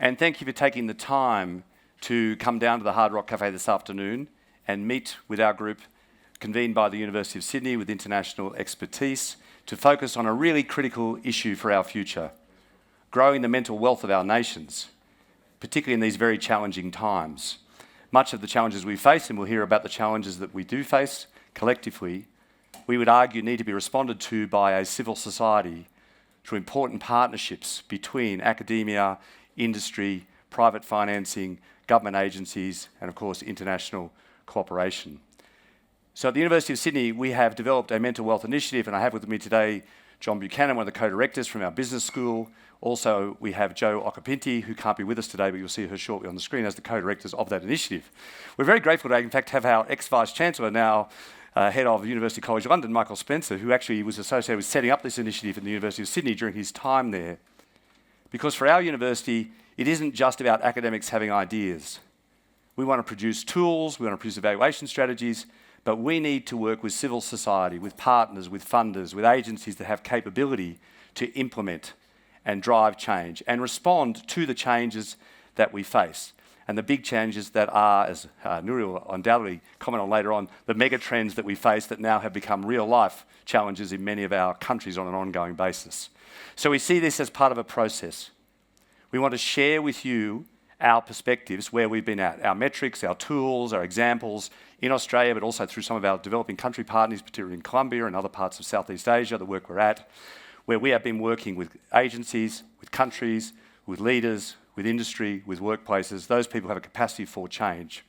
And thank you for taking the time to come down to the Hard Rock Cafe this afternoon and meet with our group convened by the University of Sydney with international expertise to focus on a really critical issue for our future, growing the mental wealth of our nations, particularly in these very challenging times. Much of the challenges we face, and we'll hear about the challenges that we do face collectively, we would argue need to be responded to by a civil society through important partnerships between academia, industry, private financing, government agencies, and of course international cooperation. So at the University of Sydney, we have developed a mental wealth initiative, and I have with me today John Buchanan, one of the co-directors from our business school. Also, we have Jo Okapinti, who can't be with us today, but you'll see her shortly on the screen as the co-directors of that initiative. We're very grateful to, in fact, have our ex-vice-chancellor now, head of University College London, Michael Spencer, who actually was associated with setting up this initiative at the University of Sydney during his time there. Because for our university, it isn't just about academics having ideas. We want to produce tools, we want to produce evaluation strategies, but we need to work with civil society, with partners, with funders, with agencies that have capability to implement and drive change and respond to the changes that we face. And the big changes that are, as Nouriel will undoubtedly comment on later on, the mega trends that we face that now have become real life challenges in many of our countries on an ongoing basis. So we see this as part of a process. We want to share with you our perspectives, where we've been at, our metrics, our tools, our examples in Australia, but also through some of our developing country partners, particularly in Colombia and other parts of Southeast Asia, the work we're at, where we have been working with agencies, with countries, with leaders, with industry, with workplaces. Those people have a capacity for change.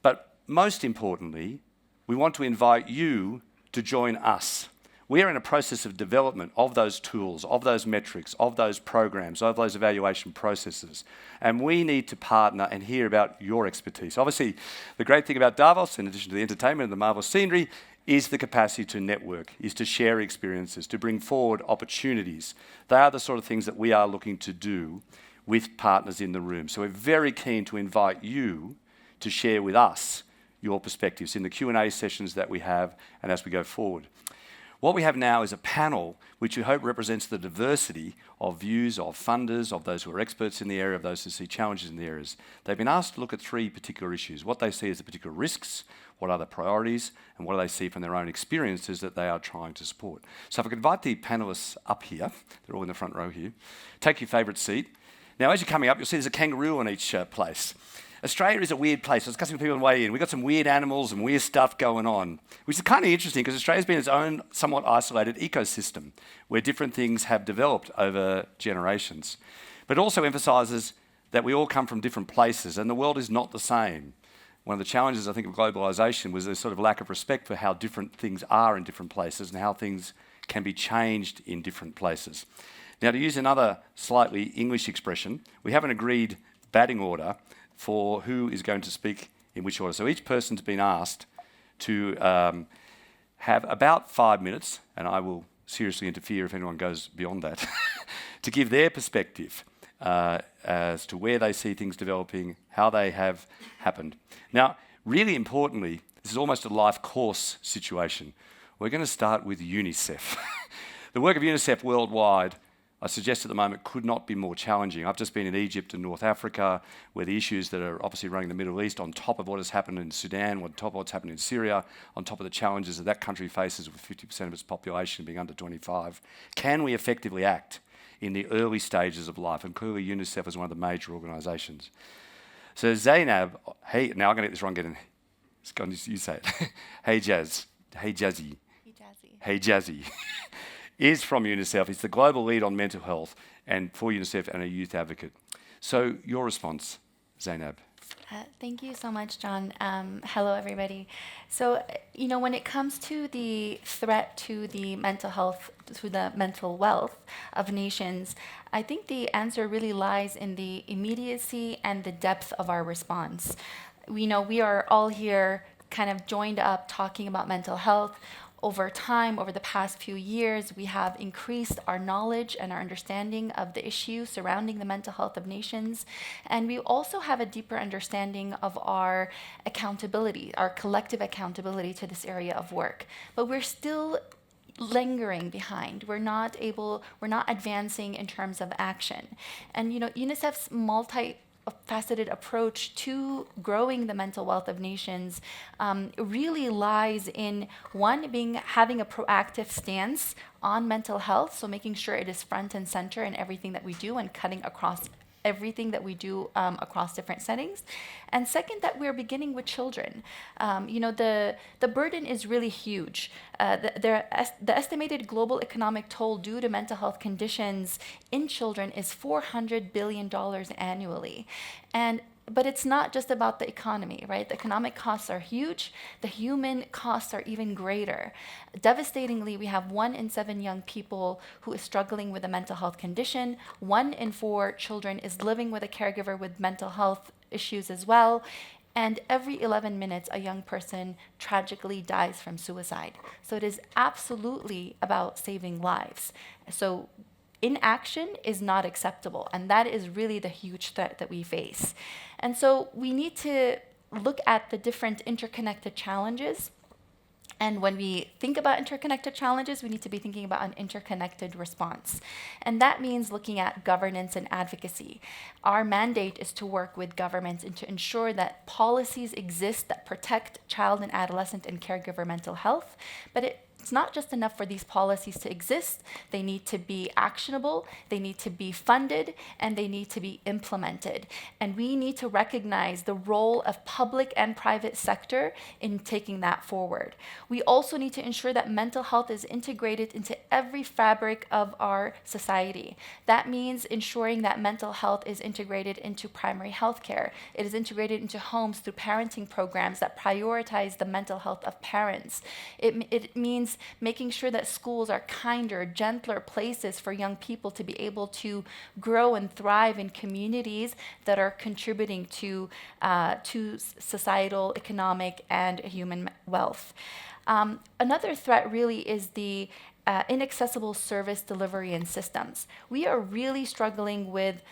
But most importantly, we want to invite you to join us. We are in a process of development of those tools, of those metrics, of those programs, of those evaluation processes. And we need to partner and hear about your expertise. Obviously, the great thing about Davos, in addition to the entertainment and the marvelous scenery, is the capacity to network, is to share experiences, to bring forward opportunities. They are the sort of things that we are looking to do with partners in the room. So we're very keen to invite you to share with us your perspectives in the Q&A sessions that we have and as we go forward. What we have now is a panel which we hope represents the diversity of views of funders, of those who are experts in the area, of those who see challenges in the areas. They've been asked to look at three particular issues: what they see as the particular risks, what are the priorities, and what do they see from their own experiences that they are trying to support. So if I could invite the panellists up here, they're all in the front row here, take your favourite seat. Now, as you're coming up, you'll see there's a kangaroo on each place. Australia is a weird place. I was discussing with people on the way in. We've got some weird animals and weird stuff going on, which is kind of interesting because Australia's been its own somewhat isolated ecosystem where different things have developed over generations. But it also emphasises that we all come from different places and the world is not the same. One of the challenges, I think, of globalisation was this sort of lack of respect for how different things are in different places and how things can be changed in different places. Now, to use another slightly English expression, we have an agreed batting order for who is going to speak in which order. So each person's been asked to have about 5 minutes, and I will seriously interfere if anyone goes beyond that, to give their perspective as to where they see things developing, how they have happened. Now, really importantly, this is almost a life course situation. We're going to start with UNICEF. The work of UNICEF worldwide, I suggest at the moment, could not be more challenging. I've just been in Egypt and North Africa, where the issues that are obviously running the Middle East, on top of what has happened in Sudan, on top of what's happened in Syria, on top of the challenges that that country faces with 50% of its population being under 25. Can we effectively act in the early stages of life? And clearly UNICEF is one of the major organisations. So Zainab, hey, now I'm going to get this wrong again. You say it. Hey Jazzy. Hey Jazzy. Is from UNICEF. He's the global lead on mental health and for UNICEF and a youth advocate. So your response, Zainab. Thank you so much, John. Hello, everybody. So, when it comes to the threat to the mental health, to the mental wealth of nations, I think the answer really lies in the immediacy and the depth of our response. We are all here kind of joined up talking about mental health. Over time, over the past few years, we have increased our knowledge and our understanding of the issue surrounding the mental health of nations. And we also have a deeper understanding of our accountability, our collective accountability to this area of work. But we're still lingering behind. We're not advancing in terms of action. And UNICEF's multi-faceted approach to growing the mental wealth of nations really lies in having a proactive stance on mental health, so making sure it is front and center in everything that we do and cutting across everything that we do across different settings. And second, that we're beginning with children. The burden is really huge. The estimated global economic toll due to mental health conditions in children is $400 billion annually. But it's not just about the economy, right? The economic costs are huge. The human costs are even greater. Devastatingly, we have 1 in 7 young people who is struggling with a mental health condition. 1 in 4 children is living with a caregiver with mental health issues as well. And every 11 minutes, a young person tragically dies from suicide. So it is absolutely about saving lives. So inaction is not acceptable, and that is really the huge threat that we face. And so we need to look at the different interconnected challenges. And when we think about interconnected challenges, we need to be thinking about an interconnected response. And that means looking at governance and advocacy. Our mandate is to work with governments and to ensure that policies exist that protect child and adolescent and caregiver mental health, but it's not just enough for these policies to exist. They need to be actionable, they need to be funded, and they need to be implemented. And we need to recognize the role of public and private sector in taking that forward. We also need to ensure that mental health is integrated into every fabric of our society. That means ensuring that mental health is integrated into primary health care. It is integrated into homes through parenting programs that prioritize the mental health of parents. It means making sure that schools are kinder, gentler places for young people to be able to grow and thrive in communities that are contributing to societal, economic, and human wealth. Another threat really is the inaccessible service delivery and systems. We are really struggling with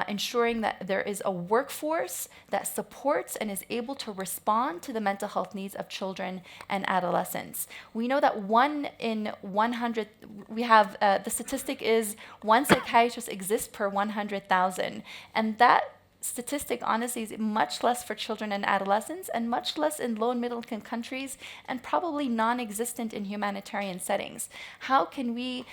ensuring that there is a workforce that supports and is able to respond to the mental health needs of children and adolescents. We know that 1 in 100, the statistic is 1 psychiatrist exists per 100,000. And that statistic, honestly, is much less for children and adolescents and much less in low and middle income countries and probably non-existent in humanitarian settings. How can we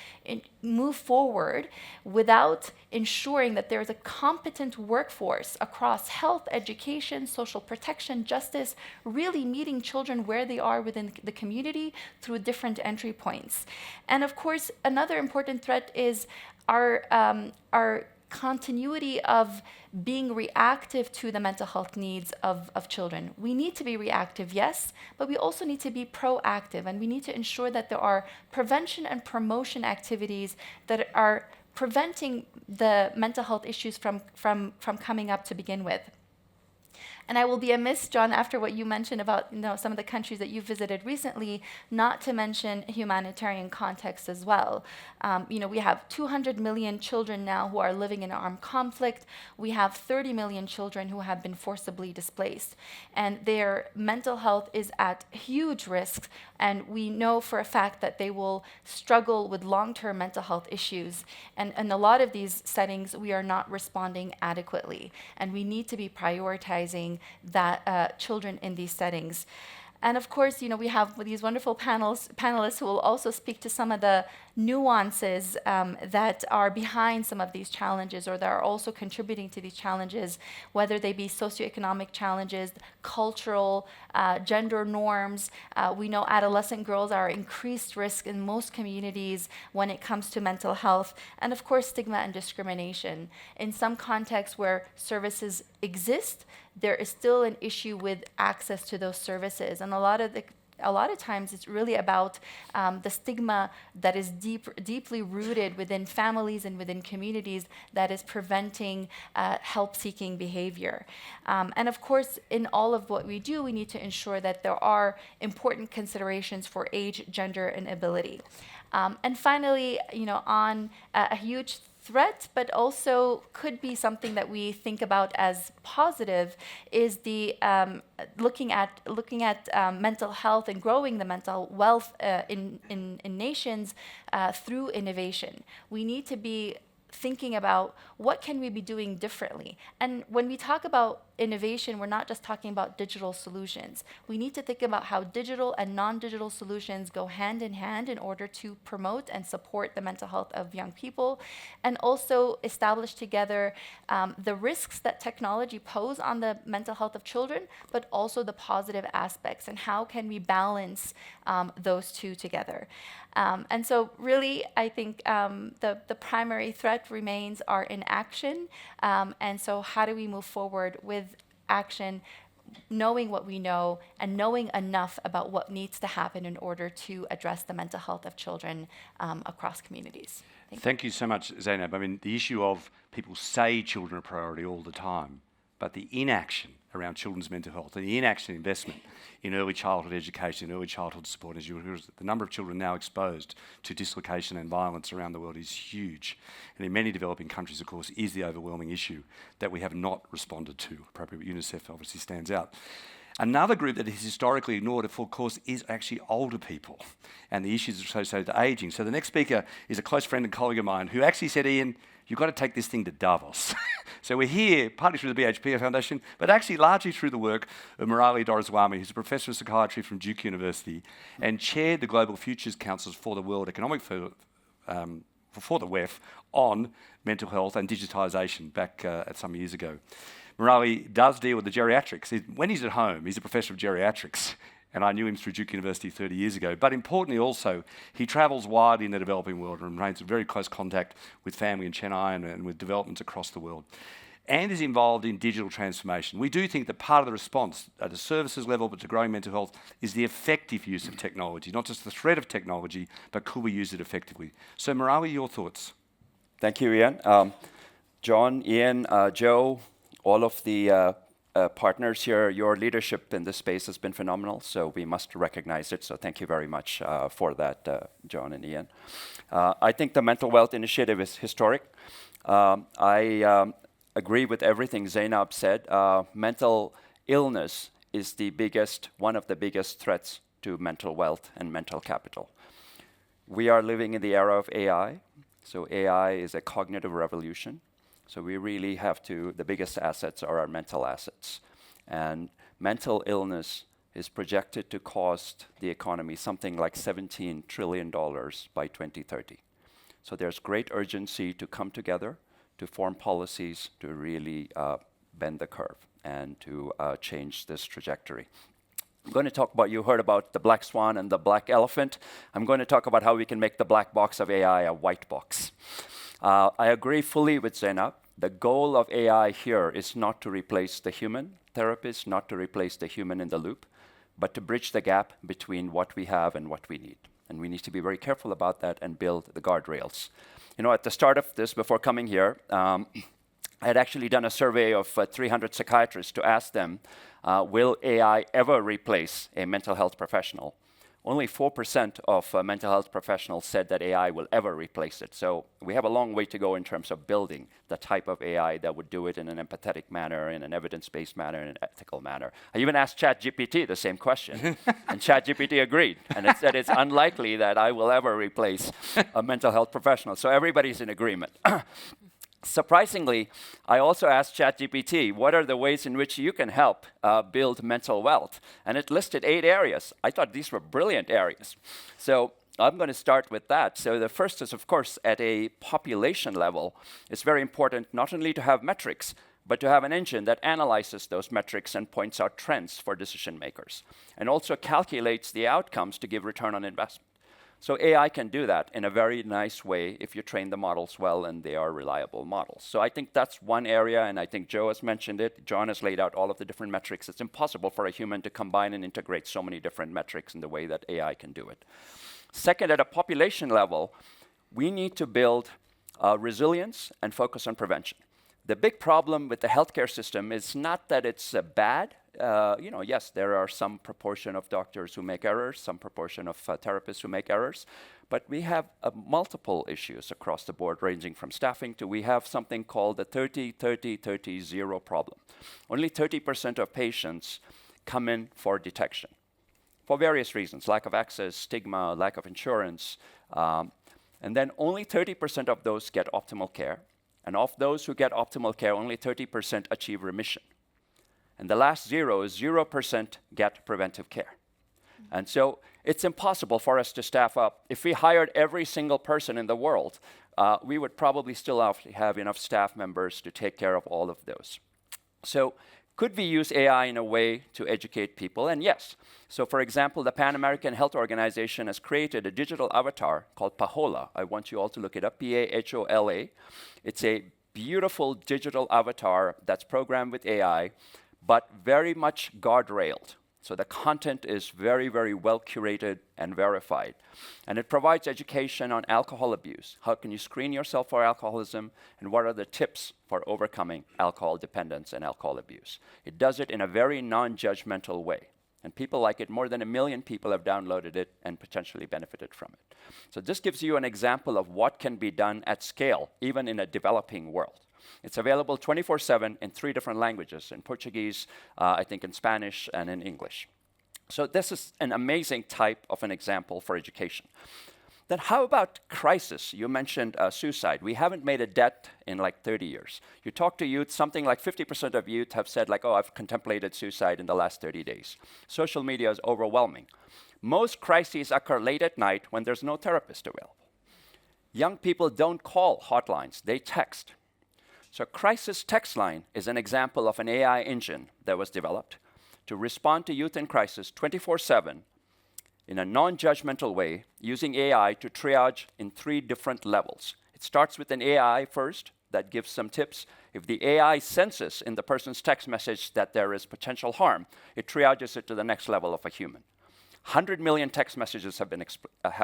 move forward without ensuring that there is a competent workforce across health, education, social protection, justice, really meeting children where they are within the community through different entry points? And of course, another important threat is our continuity of being reactive to the mental health needs of children. We need to be reactive, yes, but we also need to be proactive, and we need to ensure that there are prevention and promotion activities that are preventing the mental health issues from coming up to begin with. And I will be amiss, John, after what you mentioned about some of the countries that you visited recently, not to mention humanitarian context as well. We have 200 million children now who are living in armed conflict. We have 30 million children who have been forcibly displaced. And their mental health is at huge risk. And we know for a fact that they will struggle with long-term mental health issues. And in a lot of these settings, we are not responding adequately. And we need to be prioritizing that children in these settings. And of course, we have these wonderful panelists who will also speak to some of the nuances that are behind some of these challenges, or that are also contributing to these challenges, whether they be socioeconomic challenges, cultural, gender norms. We know adolescent girls are increased risk in most communities when it comes to mental health, and of course, stigma and discrimination. In some contexts where services exist, there is still an issue with access to those services, and a lot of times it's really about the stigma that is deeply rooted within families and within communities that is preventing help-seeking behavior. And of course, in all of what we do, we need to ensure that there are important considerations for age, gender, and ability. And finally, on a huge threat, but also could be something that we think about as positive, is the looking at mental health and growing the mental wealth in nations through innovation. We need to be thinking about what can we be doing differently. And when we talk about innovation, we're not just talking about digital solutions. We need to think about how digital and non-digital solutions go hand in order to promote and support the mental health of young people, and also establish together the risks that technology pose on the mental health of children, but also the positive aspects, and how can we balance those two together. And so really, I think the primary threat remains our inaction. And so how do we move forward with action, knowing what we know and knowing enough about what needs to happen in order to address the mental health of children across communities? Thank you so much, Zainab. I mean, the issue of people say children are a priority all the time, but the inaction around children's mental health and the inaction investment in early childhood education, early childhood support, as you heard, the number of children now exposed to dislocation and violence around the world is huge. And in many developing countries, of course, is the overwhelming issue that we have not responded to appropriately. UNICEF obviously stands out. Another group that is historically ignored, of course, is actually older people and the issues associated with ageing. So the next speaker is a close friend and colleague of mine who actually said, Ian, you've got to take this thing to Davos. So we're here partly through the BHP Foundation, but actually largely through the work of Nouriel Roubini, who's a professor of psychiatry from Duke University and chaired the Global Futures Councils for the World Economic for the WEF on mental health and digitisation back some years ago. Nouriel does deal with the geriatrics. When he's at home, he's a professor of geriatrics, and I knew him through Duke University 30 years ago. But importantly also, he travels widely in the developing world and remains in very close contact with family in Chennai and with developments across the world, and is involved in digital transformation. We do think that part of the response at a services level, but to growing mental health, is the effective use of technology, not just the threat of technology, but could we use it effectively? So Nouriel, your thoughts? Thank you, Ian. John, Ian, Joe, all of the partners here, your leadership in this space has been phenomenal, so we must recognize it. So thank you very much for that, John and Ian. I think the Mental Wealth Initiative is historic. I agree with everything Zainab said. Mental illness is one of the biggest threats to mental wealth and mental capital. We are living in the era of AI, so AI is a cognitive revolution. So we really have the biggest assets are our mental assets. And mental illness is projected to cost the economy something like $17 trillion by 2030. So there's great urgency to come together, to form policies, to really bend the curve and to change this trajectory. I'm going to talk about, you heard about the black swan and the black elephant. I'm going to talk about how we can make the black box of AI a white box. I agree fully with Zainab. The goal of AI here is not to replace the human therapist, not to replace the human in the loop, but to bridge the gap between what we have and what we need. And we need to be very careful about that and build the guardrails. You know, at the start of this, before coming here, I had actually done a survey of 300 psychiatrists to ask them, will AI ever replace a mental health professional? Only 4% of mental health professionals said that AI will ever replace it. So we have a long way to go in terms of building the type of AI that would do it in an empathetic manner, in an evidence-based manner, in an ethical manner. I even asked ChatGPT the same question, and ChatGPT agreed. And it said it's unlikely that I will ever replace a mental health professional. So everybody's in agreement. Surprisingly, I also asked ChatGPT, what are the ways in which you can help build mental wealth? And it listed 8 areas. I thought these were brilliant areas. So I'm going to start with that. So the first is, of course, at a population level, it's very important not only to have metrics, but to have an engine that analyzes those metrics and points out trends for decision makers, and also calculates the outcomes to give return on investment. So AI can do that in a very nice way if you train the models well and they are reliable models. So I think that's one area, and I think Joe has mentioned it. John has laid out all of the different metrics. It's impossible for a human to combine and integrate so many different metrics in the way that AI can do it. Second, at a population level, we need to build resilience and focus on prevention. The big problem with the healthcare system is not that it's bad. Yes, there are some proportion of doctors who make errors, some proportion of therapists who make errors, But we have multiple issues across the board, ranging from staffing to we have something called the 30-30-30-0 problem. Only 30% of patients come in for detection for various reasons, lack of access, stigma, lack of insurance. And then only 30% of those get optimal care. And of those who get optimal care, only 30% achieve remission. And the last zero is 0% get preventive care. And so it's impossible for us to staff up. If we hired every single person in the world, we would probably still have enough staff members to take care of all of those. So could we use AI in a way to educate people? And yes. So for example, the Pan American Health Organization has created a digital avatar called PAHOLA. I want you all to look it up, PAHOLA. It's a beautiful digital avatar that's programmed with AI, but very much guardrailed. So the content is very, very well curated and verified. And it provides education on alcohol abuse. How can you screen yourself for alcoholism? And what are the tips for overcoming alcohol dependence and alcohol abuse? It does it in a very non-judgmental way. And people like it. More than 1 million people have downloaded it and potentially benefited from it. So this gives you an example of what can be done at scale, even in a developing world. It's available 24/7 in 3 different languages, in Portuguese, I think in Spanish, and in English. So this is an amazing type of an example for education. Then how about crisis? You mentioned suicide. We haven't made a debt in like 30 years. You talk to youth, something like 50% of youth have said like, oh, I've contemplated suicide in the last 30 days. Social media is overwhelming. Most crises occur late at night when there's no therapist available. Young people don't call hotlines, they text. So Crisis Text Line is an example of an AI engine that was developed to respond to youth in crisis 24/7 in a non-judgmental way, using AI to triage in 3 different levels. It starts with an AI first that gives some tips. If the AI senses in the person's text message that there is potential harm, it triages it to the next level of a human. 100 million text messages have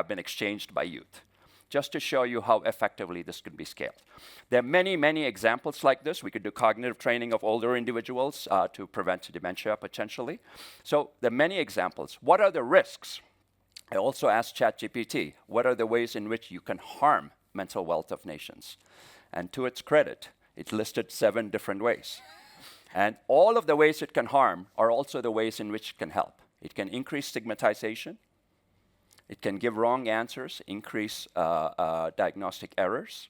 been exchanged by youth, just to show you how effectively this could be scaled. There are many, many examples like this. We could do cognitive training of older individuals to prevent dementia potentially. So there are many examples. What are the risks? I also asked ChatGPT, what are the ways in which you can harm mental wealth of nations? And to its credit, it listed 7 different ways. And all of the ways it can harm are also the ways in which it can help. It can increase stigmatization. It can give wrong answers, increase diagnostic errors.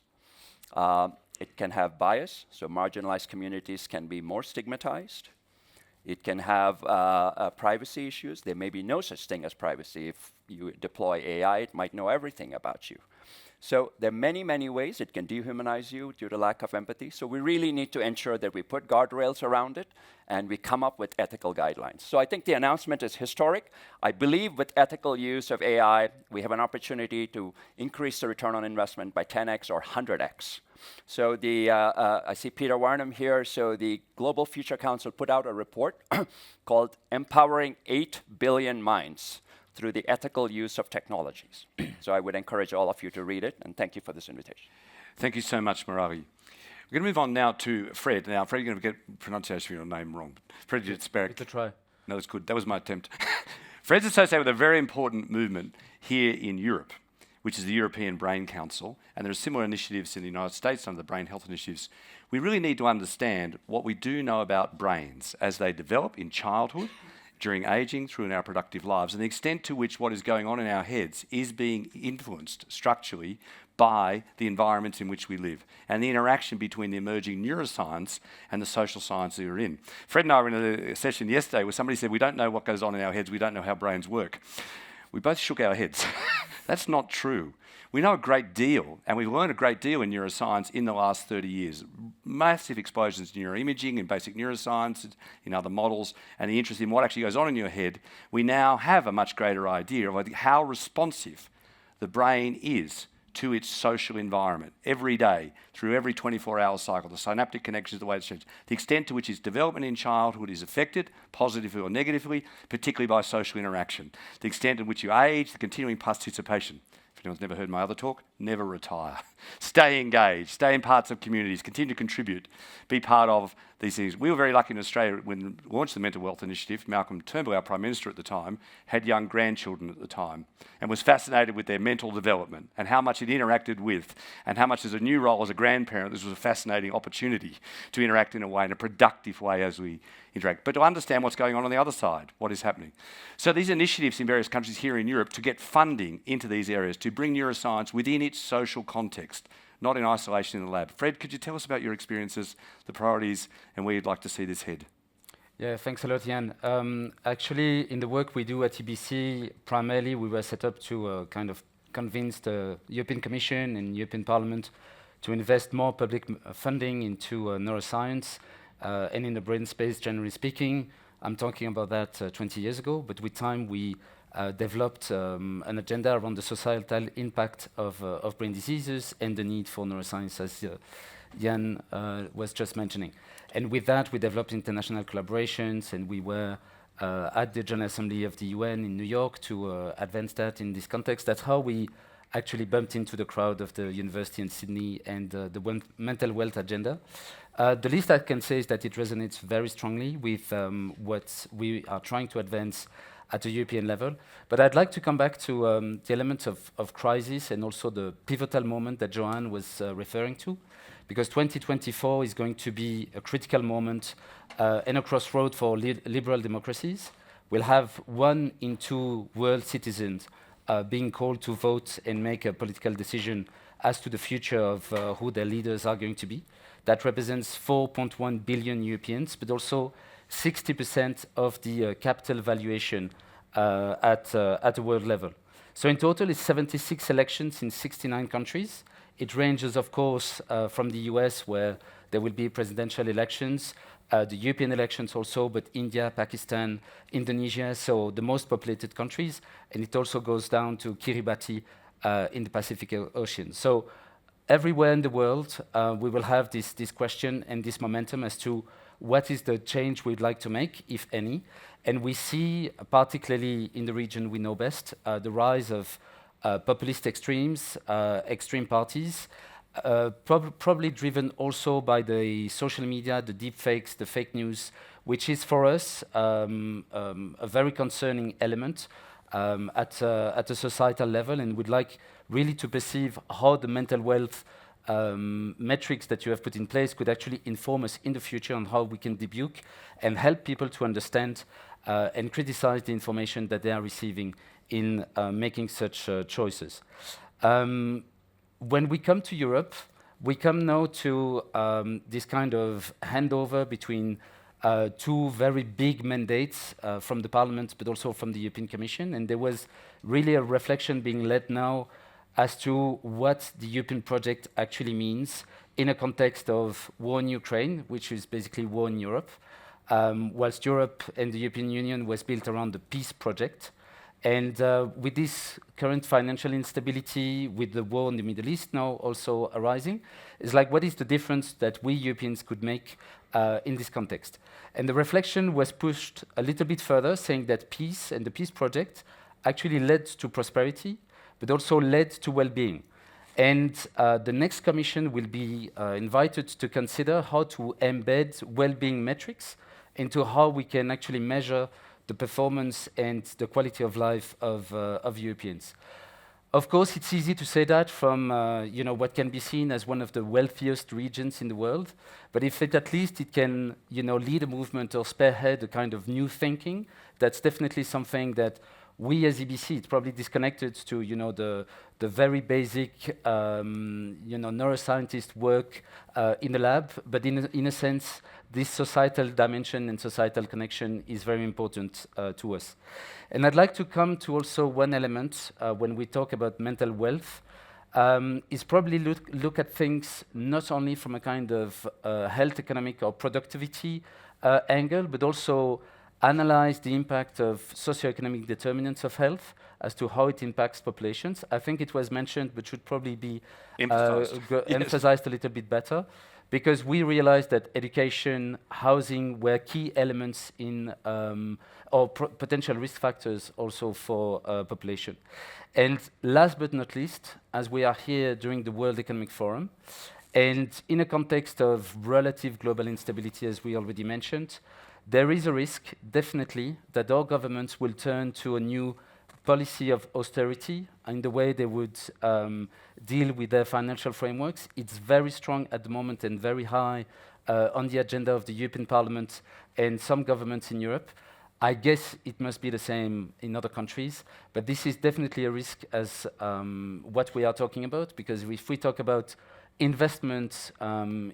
It can have bias, so marginalized communities can be more stigmatized. It can have privacy issues. There may be no such thing as privacy. If you deploy AI, it might know everything about you. So there are many, many ways it can dehumanize you due to lack of empathy. So we really need to ensure that we put guardrails around it and we come up with ethical guidelines. So I think the announcement is historic. I believe with ethical use of AI, we have an opportunity to increase the return on investment by 10x or 100x. So I see Peter Warnham here. So the Global Future Council put out a report called Empowering 8 Billion Minds through the ethical use of technologies. So I would encourage all of you to read it, and thank you for this invitation. Thank you so much, Maravi. We're going to move on now to Fred. Now, Fred, you're going to get pronunciation of your name wrong. Fred Jitzberg. It's a try. No, that's good. That was my attempt. Fred's associated with a very important movement here in Europe, which is the European Brain Council, and there are similar initiatives in the United States under the Brain Health Initiatives. We really need to understand what we do know about brains as they develop in childhood, during aging, through in our productive lives, and the extent to which what is going on in our heads is being influenced structurally by the environments in which we live, and the interaction between the emerging neuroscience and the social science that we're in. Fred and I were in a session yesterday where somebody said, we don't know what goes on in our heads, we don't know how brains work. We both shook our heads. That's not true. We know a great deal, and we've learned a great deal in neuroscience in the last 30 years. Massive explosions in neuroimaging and basic neuroscience, in other models, and the interest in what actually goes on in your head. We now have a much greater idea of how responsive the brain is to its social environment every day, through every 24-hour cycle, the synaptic connections, the way it's changed, the extent to which its development in childhood is affected, positively or negatively, particularly by social interaction, the extent in which you age, the continuing participation. if anyone's never heard my other talk, never retire. Stay engaged, stay in parts of communities, continue to contribute, be part of these things. We were very lucky in Australia when we launched the Mental Wealth Initiative. Malcolm Turnbull, our Prime Minister at the time, had young grandchildren at the time and was fascinated with their mental development and how much it interacted with and how much as a new role as a grandparent, this was a fascinating opportunity to interact in a way, in a productive way as we interact, but to understand what's going on the other side, what is happening. So these initiatives in various countries here in Europe to get funding into these areas, to bring neuroscience within its social context, not in isolation in the lab. Fred, could you tell us about your experiences, the priorities, and where you'd like to see this head? Yeah, thanks a lot, Ian. Actually, in the work we do at EBC, primarily we were set up to kind of convince the European Commission and European Parliament to invest more public funding into neuroscience and in the brain space, generally speaking. I'm talking about that 20 years ago, but with time we developed an agenda around the societal impact of brain diseases and the need for neuroscience, as Jan was just mentioning. And with that, we developed international collaborations, and we were at the General Assembly of the UN in New York to advance that in this context. That's how we actually bumped into the crowd of the university in Sydney and the mental wealth agenda. The least I can say is that it resonates very strongly with what we are trying to advance at the European level. But I'd like to come back to the elements of crisis and also the pivotal moment that Joanne was referring to, because 2024 is going to be a critical moment and a crossroad for liberal democracies. We'll have 1 in 2 world citizens being called to vote and make a political decision as to the future of who their leaders are going to be. That represents 4.1 billion Europeans, but also 60% of the capital valuation at the world level. So in total, it's 76 elections in 69 countries. It ranges, of course, from the US, where there will be presidential elections, the European elections also, but India, Pakistan, Indonesia, so the most populated countries, and it also goes down to Kiribati in the Pacific Ocean. So everywhere in the world, we will have this question and this momentum as to what is the change we'd like to make, if any. And we see, particularly in the region we know best, the rise of populist extremes, extreme parties, probably driven also by the social media, the deep fakes, the fake news, which is for us a very concerning element at a societal level, and we'd like really to perceive how the mental wealth metrics that you have put in place could actually inform us in the future on how we can debunk and help people to understand and criticize the information that they are receiving in making such choices. When we come to Europe, we come now to this kind of handover between 2 very big mandates from the Parliament, but also from the European Commission, and there was really a reflection being led now as to what the European project actually means in a context of war in Ukraine, which is basically war in Europe, whilst Europe and the European Union was built around the peace project. And with this current financial instability, with the war in the Middle East now also arising, it's like, what is the difference that we Europeans could make in this context? And the reflection was pushed a little bit further, saying that peace and the peace project actually led to prosperity, but also led to well-being. And the next commission will be invited to consider how to embed well-being metrics into how we can actually measure the performance and the quality of life of Europeans. Of course, it's easy to say that from what can be seen as one of the wealthiest regions in the world, but if at least it can lead a movement or spearhead a kind of new thinking, that's definitely something that we as EBC, it's probably disconnected to the very basic neuroscientist work in the lab, but in a sense, this societal dimension and societal connection is very important to us. And I'd like to come to also one element when we talk about mental wealth, is probably look at things not only from a kind of health economic or productivity angle, but also analyze the impact of socioeconomic determinants of health as to how it impacts populations. I think it was mentioned, but should probably be emphasized a little bit better. because we realized that education, housing were key elements in or potential risk factors also for population. And last but not least, as we are here during the World Economic Forum, and in a context of relative global instability, as we already mentioned, there is a risk, definitely, that our governments will turn to a new policy of austerity in the way they would deal with their financial frameworks. It's very strong at the moment and very high on the agenda of the European Parliament and some governments in Europe. I guess it must be the same in other countries, but this is definitely a risk as what we are talking about, because if we talk about investment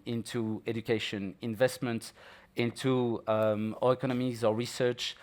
into education, investment into our economies or research,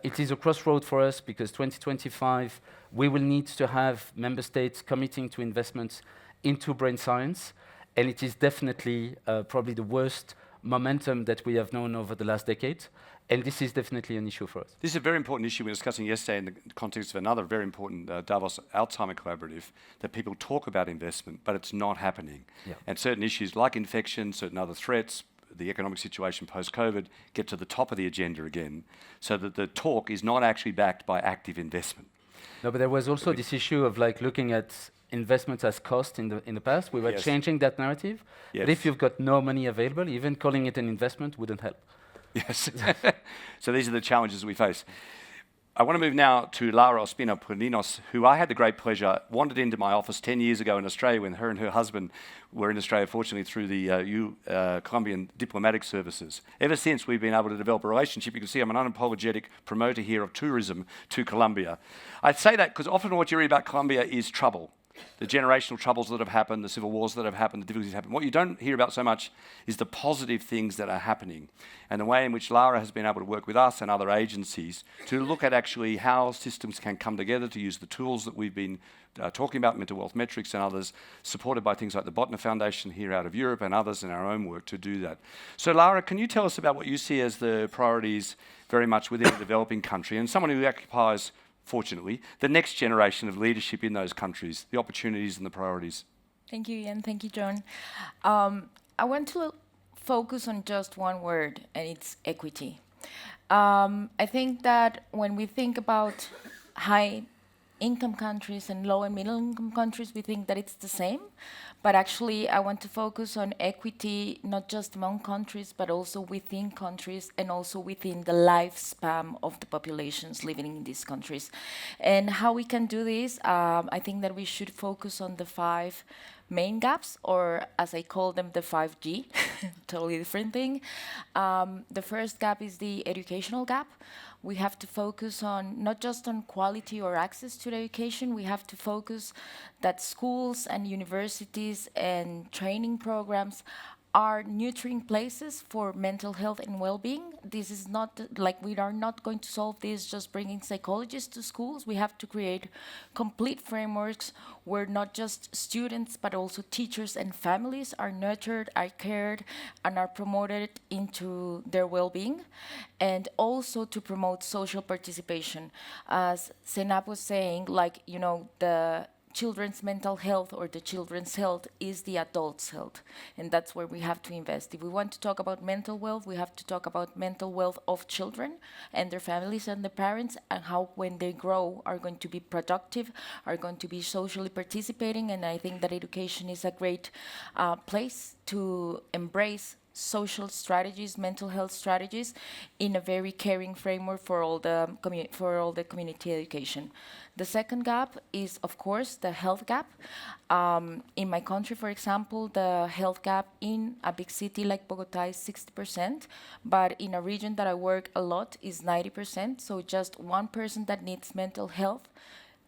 it is a crossroad for us, because 2025, we will need to have member states committing to investments into brain science, and it is definitely probably the worst momentum that we have known over the last decade. And this is definitely an issue for us. This is a very important issue we were discussing yesterday in the context of another very important Davos Alzheimer collaborative, that people talk about investment, but it's not happening. Yeah. And certain issues like infection, certain other threats, the economic situation post-COVID, get to the top of the agenda again, so that the talk is not actually backed by active investment. No, but there was also this issue of like looking at investments as cost in the past. We were Yes. changing that narrative. Yes. But if you've got no money available, even calling it an investment wouldn't help. Yes. So these are the challenges we face. I want to move now to Laura Ospina-Poninos, who I had the great pleasure, wandered into my office 10 years ago in Australia when her and her husband were in Australia, fortunately through the Colombian diplomatic services. Ever since, we've been able to develop a relationship. You can see I'm an unapologetic promoter here of tourism to Colombia. I say that because often what you read about Colombia is trouble. The generational troubles that have happened, the civil wars that have happened, the difficulties that happen. What you don't hear about so much is the positive things that are happening, and the way in which Lara has been able to work with us and other agencies to look at actually how systems can come together to use the tools that we've been talking about, mental wealth metrics and others, supported by things like the Botner Foundation here out of Europe and others in our own work to do that. So Lara, can you tell us about what you see as the priorities very much within a developing country, and someone who occupies, fortunately, the next generation of leadership in those countries, the opportunities and the priorities? Thank you, Ian. Thank you, John. I want to focus on just one word, and it's equity. I think that when we think about high-income countries and low and middle-income countries, we think that it's the same. But actually, I want to focus on equity, not just among countries, but also within countries and also within the lifespan of the populations living in these countries. And how we can do this, I think that we should focus on the 5 main gaps, or as I call them, the 5G, totally different thing. The first gap is the educational gap. We have to focus on not just on quality or access to education, we have to focus that schools and universities and training programs are nurturing places for mental health and well-being. This is not like we are not going to solve this just bringing psychologists to schools. We have to create complete frameworks where not just students but also teachers and families are nurtured, are cared, and are promoted into their well-being, and also to promote social participation. As Senap was saying, like, you know, the children's mental health or the children's health is the adult's health, and that's where we have to invest. If we want to talk about mental wealth, we have to talk about mental wealth of children and their families and their parents, and how when they grow are going to be productive, are going to be socially participating. And I think that education is a great place to embrace social strategies, mental health strategies, in a very caring framework for all the community education. The second gap is, of course, the health gap. In my country, for example, the health gap in a big city like Bogota is 60%, but in a region that I work a lot is 90%. So just one person that needs mental health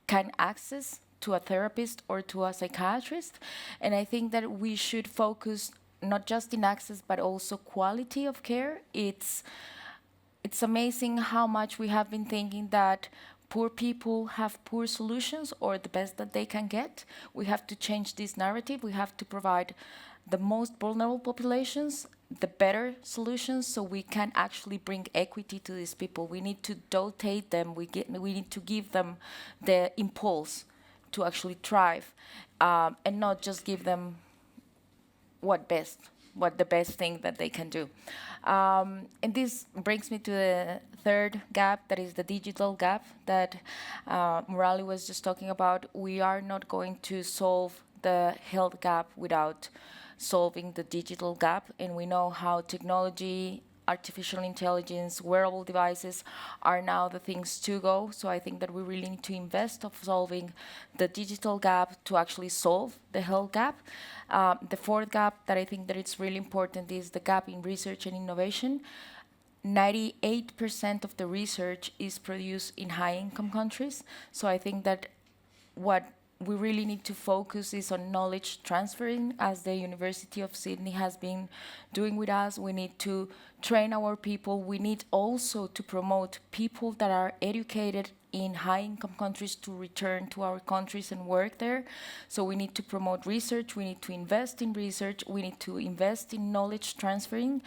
can access to a therapist or to a psychiatrist. And I think that we should focus not just in access, but also quality of care. It's amazing how much we have been thinking that poor people have poor solutions or the best that they can get. We have to change this narrative. We have to provide the most vulnerable populations the better solutions, so we can actually bring equity to these people. We need to dotate them. We need to give them the impulse to actually thrive, and not just give them what best what the best thing that they can do. And this brings me to the third gap, that is the digital gap that Nouriel was just talking about. We are not going to solve the health gap without solving the digital gap, and we know how technology, artificial intelligence, wearable devices are now the things to go. So I think that we really need to invest of solving the digital gap to actually solve the health gap. The fourth gap that I think that it's really important is the gap in research and innovation. 98% of the research is produced in high-income countries. So I think that what we really need to focus is on knowledge transferring, as the University of Sydney has been doing with us. We need to train our people. We need also to promote people that are educated in high-income countries to return to our countries and work there. So we need to promote research. We need to invest in research. We need to invest in knowledge transferring.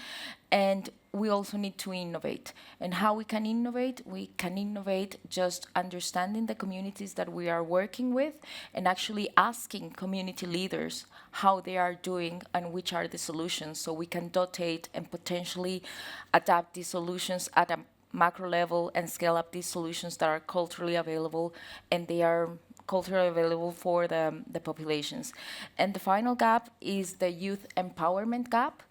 And we also need to innovate. And how we can innovate? We can innovate just understanding the communities that we are working with and actually asking community leaders how they are doing and which are the solutions, so we can dotate and potentially adapt these solutions at a macro level and scale up these solutions that are culturally available, and they are culturally available for the populations. And the final gap is the youth empowerment gap.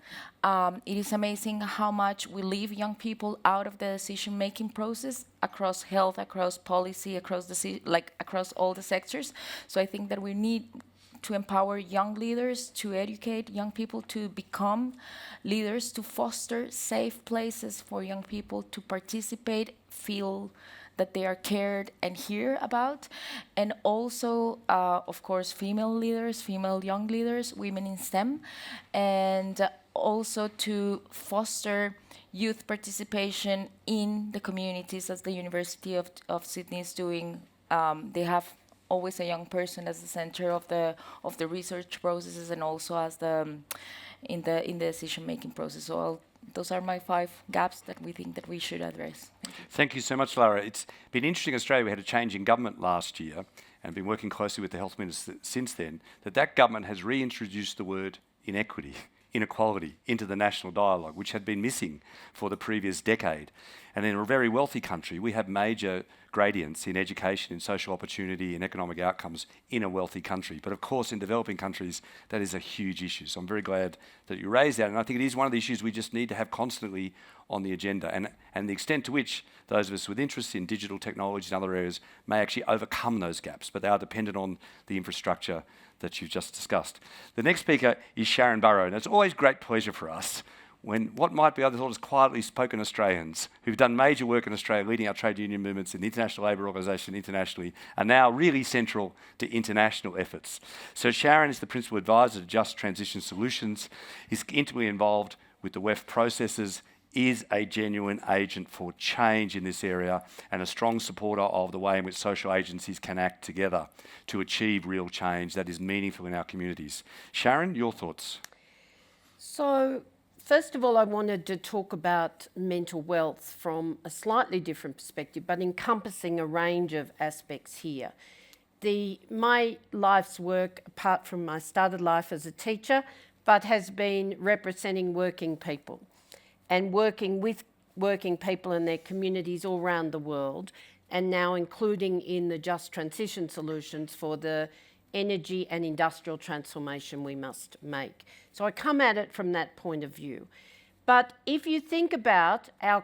It is amazing how much we leave young people out of the decision-making process across health, across policy, across all the sectors. So I think that we need to empower young leaders, to educate young people to become leaders, to foster safe places for young people to participate, feel that they are cared and hear about, and also, of course, female leaders, female young leaders, women in STEM, and also to foster youth participation in the communities, as the University of Sydney is doing. They have always a young person as the center of the research processes, and also as in the decision-making process. So those are my 5 gaps that we think that we should address. Thank you so much, Lara. It's been interesting in Australia. We had a change in government last year and been working closely with the health minister since then, that government has reintroduced the word inequity, inequality into the national dialogue, which had been missing for the previous decade. And in a very wealthy country, we have major gradients in education, in social opportunity, in economic outcomes in a wealthy country. But of course, in developing countries, that is a huge issue. So I'm very glad that you raised that. And I think it is one of the issues we just need to have constantly on the agenda. And the extent to which those of us with interests in digital technologies and other areas may actually overcome those gaps, but they are dependent on the infrastructure that you've just discussed. The next speaker is Sharan Burrow, and it's always great pleasure for us when what might be other sort of quietly spoken Australians who've done major work in Australia, leading our trade union movements in the International Labour Organisation internationally, are now really central to international efforts. So Sharan is the Principal Advisor to Just Transition Solutions. He's intimately involved with the WEF processes, is a genuine agent for change in this area, and a strong supporter of the way in which social agencies can act together to achieve real change that is meaningful in our communities. Sharan, your thoughts? So, first of all, I wanted to talk about mental wealth from a slightly different perspective, but encompassing a range of aspects here. My life's work, apart from I started life as a teacher, but has been representing working people and working with working people in their communities all around the world, and now including in the Just Transition Solutions for the energy and industrial transformation we must make. So I come at it from that point of view. But if you think about our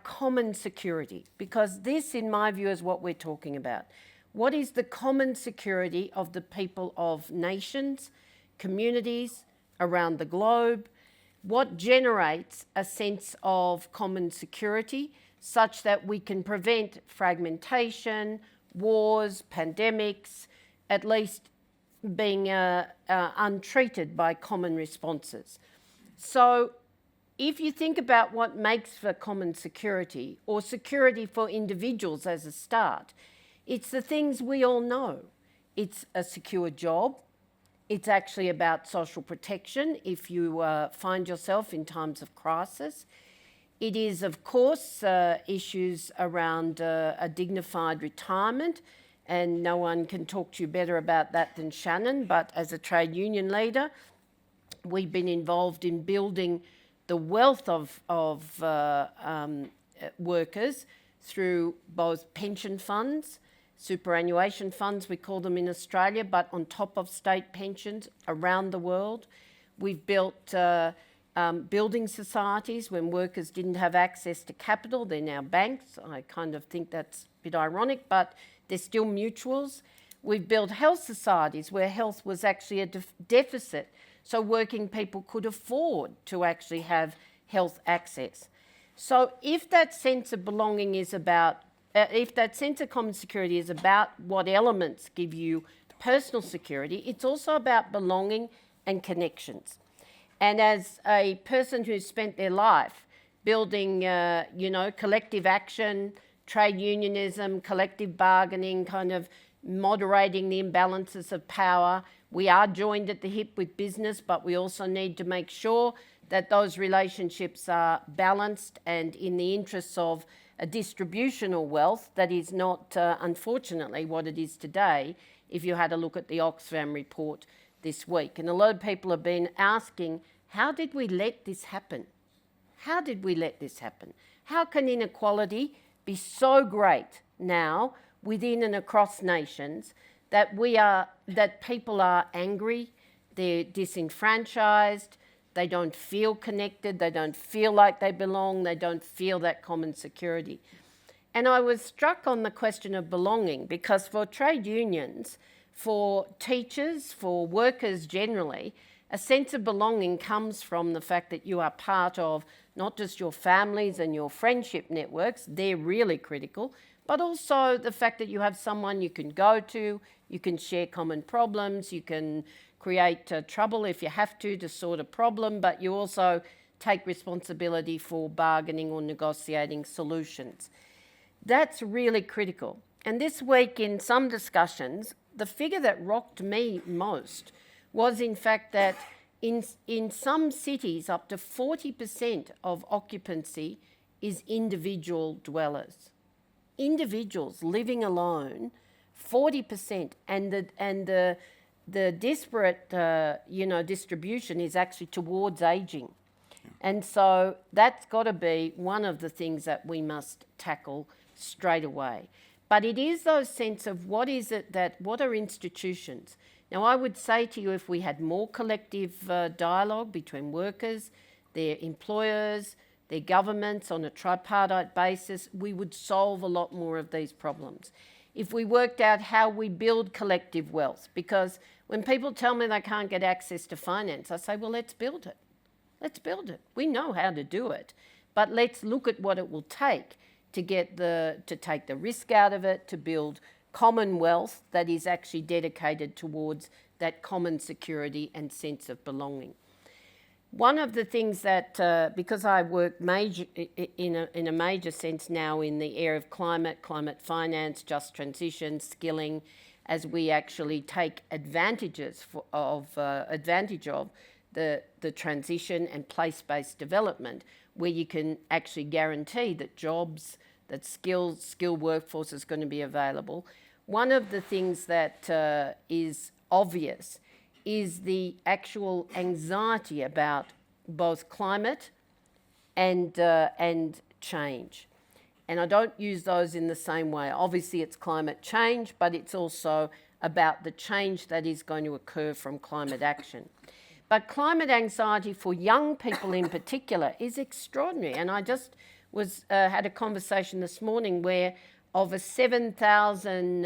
common security, because this, in my view, is what we're talking about. What is the common security of the people of nations, communities around the globe? What generates a sense of common security such that we can prevent fragmentation, wars, pandemics, at least being untreated by common responses? So if you think about what makes for common security, or security for individuals as a start, it's the things we all know. It's a secure job. It's actually about social protection if you find yourself in times of crisis. It is, of course, issues around a dignified retirement, and no one can talk to you better about that than Shannon, but as a trade union leader, we've been involved in building the wealth of workers through both pension funds, superannuation funds, we call them in Australia, but on top of state pensions around the world. We've built building societies when workers didn't have access to capital. They're now banks. I kind of think that's a bit ironic, but they're still mutuals. We've built health societies where health was actually a deficit, so working people could afford to actually have health access. So if that sense of belonging is about, if that sense of common security is about what elements give you personal security, it's also about belonging and connections. And as a person who's spent their life building, collective action, trade unionism, collective bargaining, kind of moderating the imbalances of power, we are joined at the hip with business, but we also need to make sure that those relationships are balanced and in the interests of a distributional wealth that is not, unfortunately, what it is today, if you had a look at the Oxfam report this week. And a lot of people have been asking, how did we let this happen? How did we let this happen? How can inequality be so great now within and across nations that people are angry, they're disenfranchised, they don't feel connected, they don't feel like they belong, they don't feel that common security. And I was struck on the question of belonging because for trade unions, for teachers, for workers generally, a sense of belonging comes from the fact that you are part of not just your families and your friendship networks, they're really critical, but also the fact that you have someone you can go to, you can share common problems, you can create trouble if you have to sort a problem, but you also take responsibility for bargaining or negotiating solutions. That's really critical. And this week in some discussions, the figure that rocked me most was in fact that in some cities up to 40% of occupancy is individual dwellers. Individuals living alone, 40%, and the disparate distribution is actually towards ageing. And so that's got to be one of the things that we must tackle straight away. But it is those sense of what are institutions? Now I would say to you, if we had more collective dialogue between workers, their employers, their governments on a tripartite basis, we would solve a lot more of these problems. If we worked out how we build collective wealth, because when people tell me they can't get access to finance, I say, well, let's build it. Let's build it. We know how to do it, but let's look at what it will take to take the risk out of it, to build common wealth that is actually dedicated towards that common security and sense of belonging. One of the things that, because I work in a major sense now in the area of climate finance, just transition, skilling, as we actually take advantage of the transition and place-based development, where you can actually guarantee that jobs, that skilled workforce is going to be available. One of the things that is obvious is the actual anxiety about both climate and change. And I don't use those in the same way. Obviously it's climate change, but it's also about the change that is going to occur from climate action. But climate anxiety for young people in particular is extraordinary. And I just had a conversation this morning where of a 7,000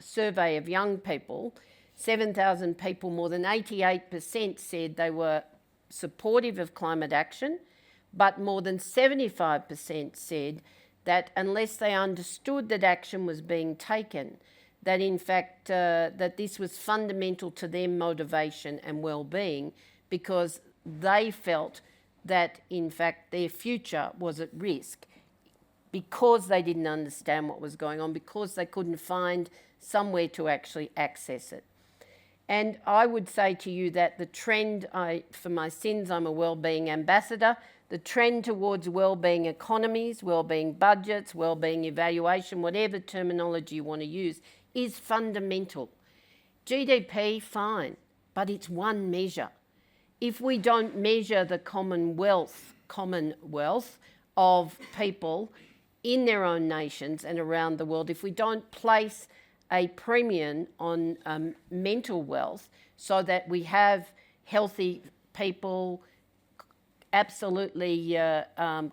survey of young people, 7,000 people, more than 88% said they were supportive of climate action, but more than 75% said that unless they understood that action was being taken, that in fact that this was fundamental to their motivation and well-being, because they felt that in fact their future was at risk because they didn't understand what was going on, because they couldn't find somewhere to actually access it. And I would say to you that the trend, for my sins, I'm a wellbeing ambassador, the trend towards wellbeing economies, wellbeing budgets, wellbeing evaluation, whatever terminology you want to use, is fundamental. GDP, fine, but it's one measure. if we don't measure the commonwealth of people in their own nations and around the world, if we don't place a premium on mental wealth so that we have healthy people absolutely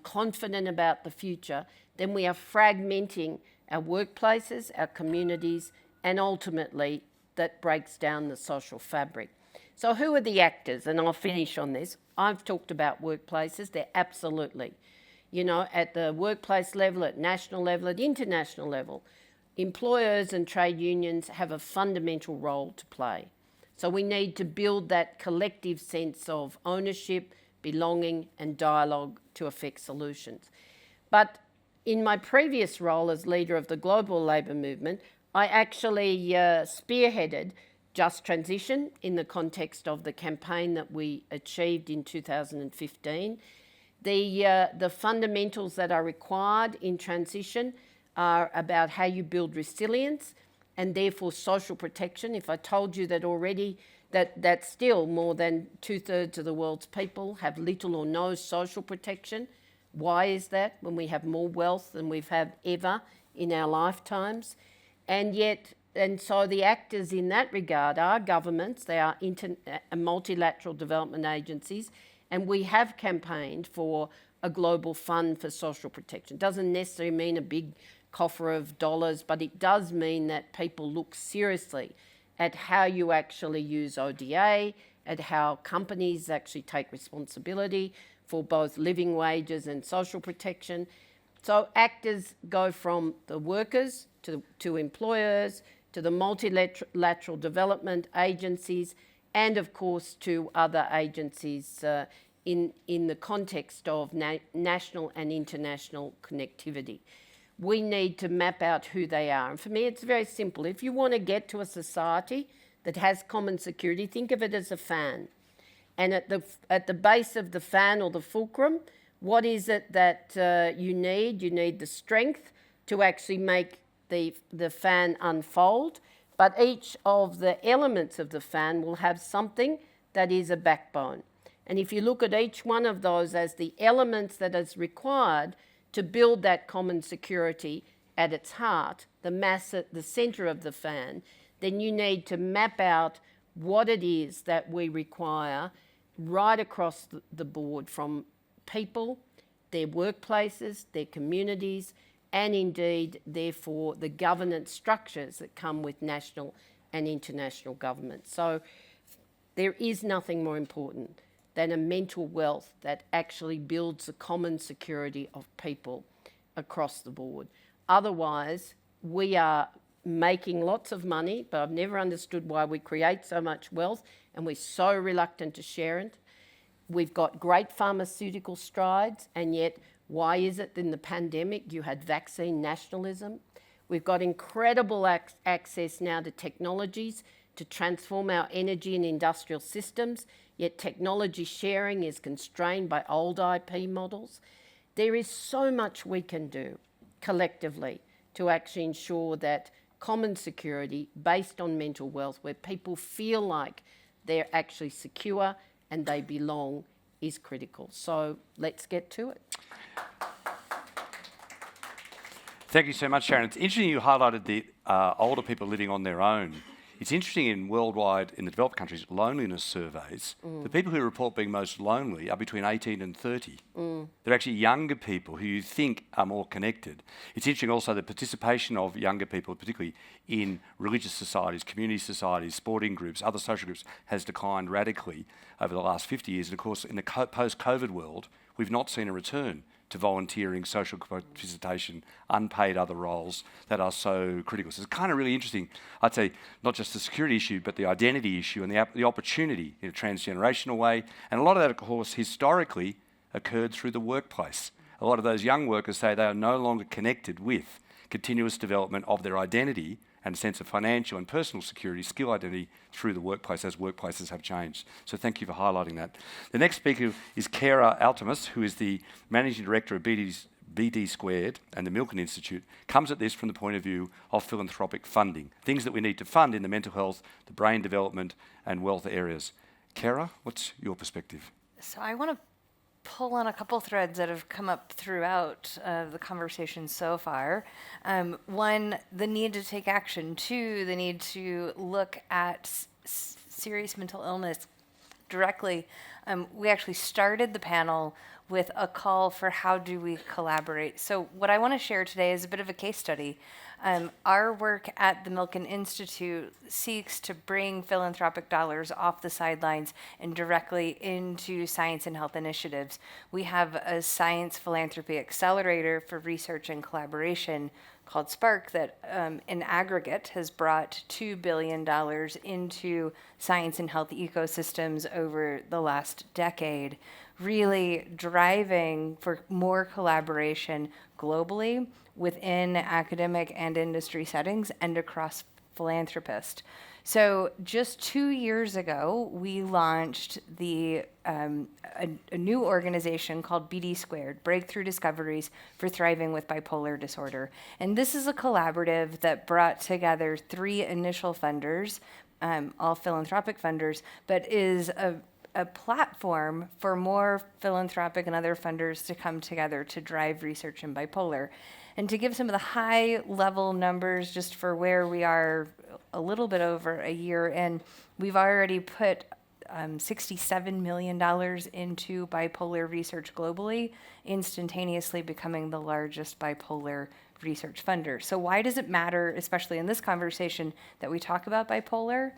confident about the future, then we are fragmenting our workplaces, our communities, and ultimately that breaks down the social fabric. So who are the actors? And I'll finish on this. I've talked about workplaces. They're absolutely, at the workplace level, at national level, at international level, employers and trade unions have a fundamental role to play. So we need to build that collective sense of ownership, belonging, and dialogue to affect solutions. But in my previous role as leader of the global labour movement, I actually spearheaded just transition in the context of the campaign that we achieved in 2015. The fundamentals that are required in transition are about how you build resilience and therefore social protection. If I told you that already, that still more than 2/3 of the world's people have little or no social protection. Why is that when we have more wealth than we've had ever in our lifetimes? And so the actors in that regard are governments, they are multilateral development agencies, and we have campaigned for a global fund for social protection. Doesn't necessarily mean a big coffer of dollars, but it does mean that people look seriously at how you actually use ODA, at how companies actually take responsibility for both living wages and social protection. So actors go from the workers to employers, to the multilateral development agencies, and of course to other agencies in the context of national and international connectivity. We need to map out who they are. And for me, it's very simple. If you want to get to a society that has common security, think of it as a fan. And at the base of the fan or the fulcrum, what is it that you need? You need the strength to actually make the fan unfold, but each of the elements of the fan will have something that is a backbone. And if you look at each one of those as the elements that is required to build that common security at its heart, the mass at the centre of the fan, then you need to map out what it is that we require right across the board, from people, their workplaces, their communities, and indeed, therefore, the governance structures that come with national and international government. So there is nothing more important than a mental wealth that actually builds the common security of people across the board. Otherwise, we are making lots of money, but I've never understood why we create so much wealth and we're so reluctant to share it. We've got great pharmaceutical strides, and yet why is it in the pandemic you had vaccine nationalism? We've got incredible access now to technologies to transform our energy and industrial systems, yet technology sharing is constrained by old IP models. There is so much we can do collectively to actually ensure that common security based on mental wealth, where people feel like they're actually secure and they belong, is critical. So let's get to it. Thank you so much, Sharan. It's interesting you highlighted the older people living on their own. It's interesting in the developed countries, loneliness surveys, the people who report being most lonely are between 18 and 30. They're actually younger people who you think are more connected. It's interesting also the participation of younger people, particularly in religious societies, community societies, sporting groups, other social groups, has declined radically over the last 50 years. And of course, in the post-COVID world, we've not seen a return to volunteering, social participation, unpaid other roles that are so critical. So it's kind of really interesting, I'd say, not just the security issue, but the identity issue and the opportunity in a transgenerational way. And a lot of that, of course, historically occurred through the workplace. A lot of those young workers say they are no longer connected with continuous development of their identity and a sense of financial and personal security, skill identity through the workplace as workplaces have changed. So thank you for highlighting that. The next speaker is Kara Altemus, who is the Managing Director of BD Squared and the Milken Institute, comes at this from the point of view of philanthropic funding, things that we need to fund in the mental health, the brain development and wealth areas. Kara, what's your perspective? So I want to pull on a couple threads that have come up throughout the conversation so far. One, the need to take action. Two, the need to look at serious mental illness directly. We actually started the panel with a call for how do we collaborate. So what I want to share today is a bit of a case study. Our work at the Milken Institute seeks to bring philanthropic dollars off the sidelines and directly into science and health initiatives. We have a science philanthropy accelerator for research and collaboration called Spark that in aggregate has brought $2 billion into science and health ecosystems over the last decade, really driving for more collaboration globally within academic and industry settings and across philanthropists. So just 2 years ago, we launched a new organization called BD Squared, Breakthrough Discoveries for Thriving with Bipolar Disorder. And this is a collaborative that brought together 3 initial funders, all philanthropic funders, but is a platform for more philanthropic and other funders to come together to drive research in bipolar. And to give some of the high level numbers just for where we are a little bit over a year in, we've already put $67 million into bipolar research globally, instantaneously becoming the largest bipolar research funder. So why does it matter, especially in this conversation, that we talk about bipolar?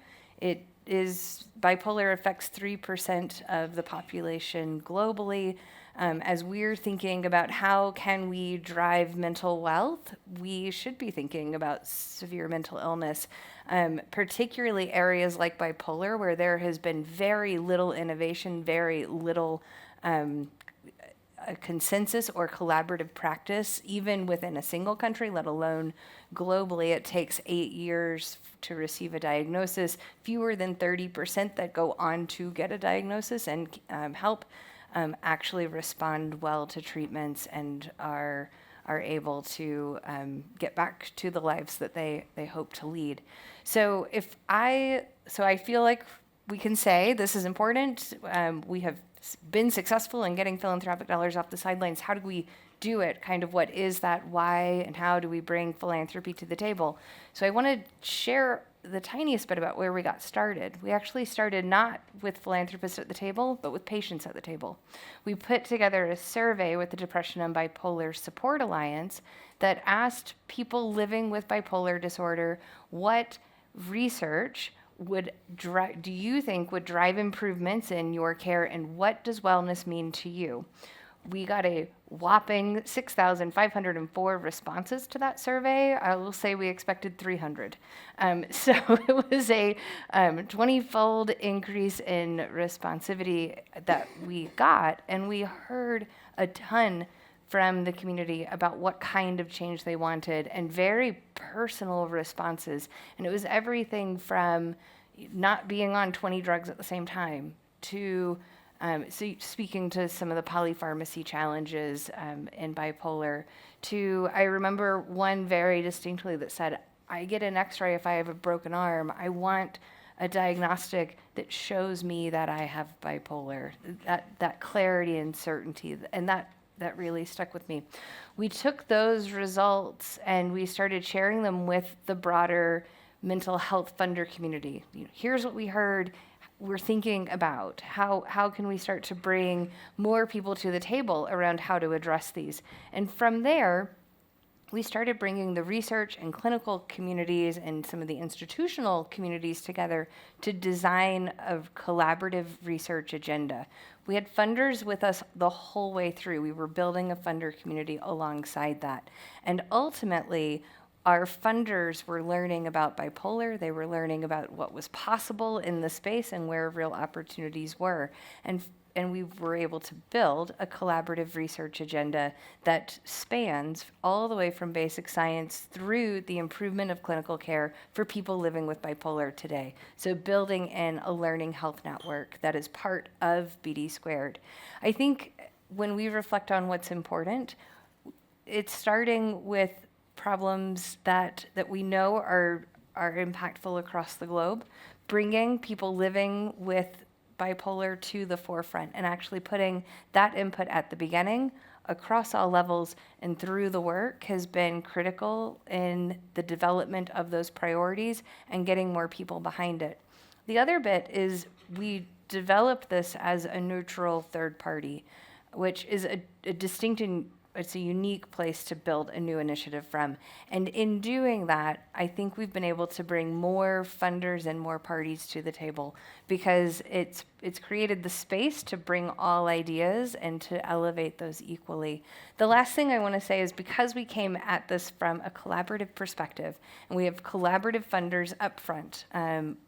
Bipolar affects 3% of the population globally. As we're thinking about how can we drive mental wealth, we should be thinking about severe mental illness, particularly areas like bipolar, where there has been very little innovation, very little a consensus or collaborative practice, even within a single country, let alone globally. It takes 8 years to receive a diagnosis, fewer than 30% that go on to get a diagnosis and help actually respond well to treatments and are able to get back to the lives that they hope to lead. So I feel like we can say this is important. We have been successful in getting philanthropic dollars off the sidelines. How do we do it? Kind of what is that why, and how do we bring philanthropy to the table? So I want to share the tiniest bit about where we got started. We actually started not with philanthropists at the table, but with patients at the table. We put together a survey with the Depression and Bipolar Support Alliance that asked people living with bipolar disorder what research do you think would drive improvements in your care, and what does wellness mean to you? We got a whopping 6,504 responses to that survey. I will say we expected 300. So it was a 20-fold increase in responsivity that we got, and we heard a ton from the community about what kind of change they wanted, and very personal responses. And it was everything from not being on 20 drugs at the same time to speaking to some of the polypharmacy challenges in bipolar, I remember one very distinctly that said, I get an x-ray if I have a broken arm. I want a diagnostic that shows me that I have bipolar, that clarity and certainty, and that really stuck with me. We took those results and we started sharing them with the broader mental health funder community. Here's what we heard. We're thinking about how can we start to bring more people to the table around how to address these. And from there, we started bringing the research and clinical communities and some of the institutional communities together to design a collaborative research agenda. We had funders with us the whole way through. We were building a funder community alongside that. And ultimately, our funders were learning about bipolar. They were learning about what was possible in the space and where real opportunities were. And we were able to build a collaborative research agenda that spans all the way from basic science through the improvement of clinical care for people living with bipolar today. So building in a learning health network that is part of BD Squared. I think when we reflect on what's important, it's starting with problems that we know are impactful across the globe, bringing people living with bipolar to the forefront and actually putting that input at the beginning across all levels and through the work has been critical in the development of those priorities and getting more people behind it. The other bit is we developed this as a neutral third party, which is a distinct and it's a unique place to build a new initiative from. And in doing that, I think we've been able to bring more funders and more parties to the table because it's created the space to bring all ideas and to elevate those equally. The last thing I want to say is because we came at this from a collaborative perspective, and we have collaborative funders up front,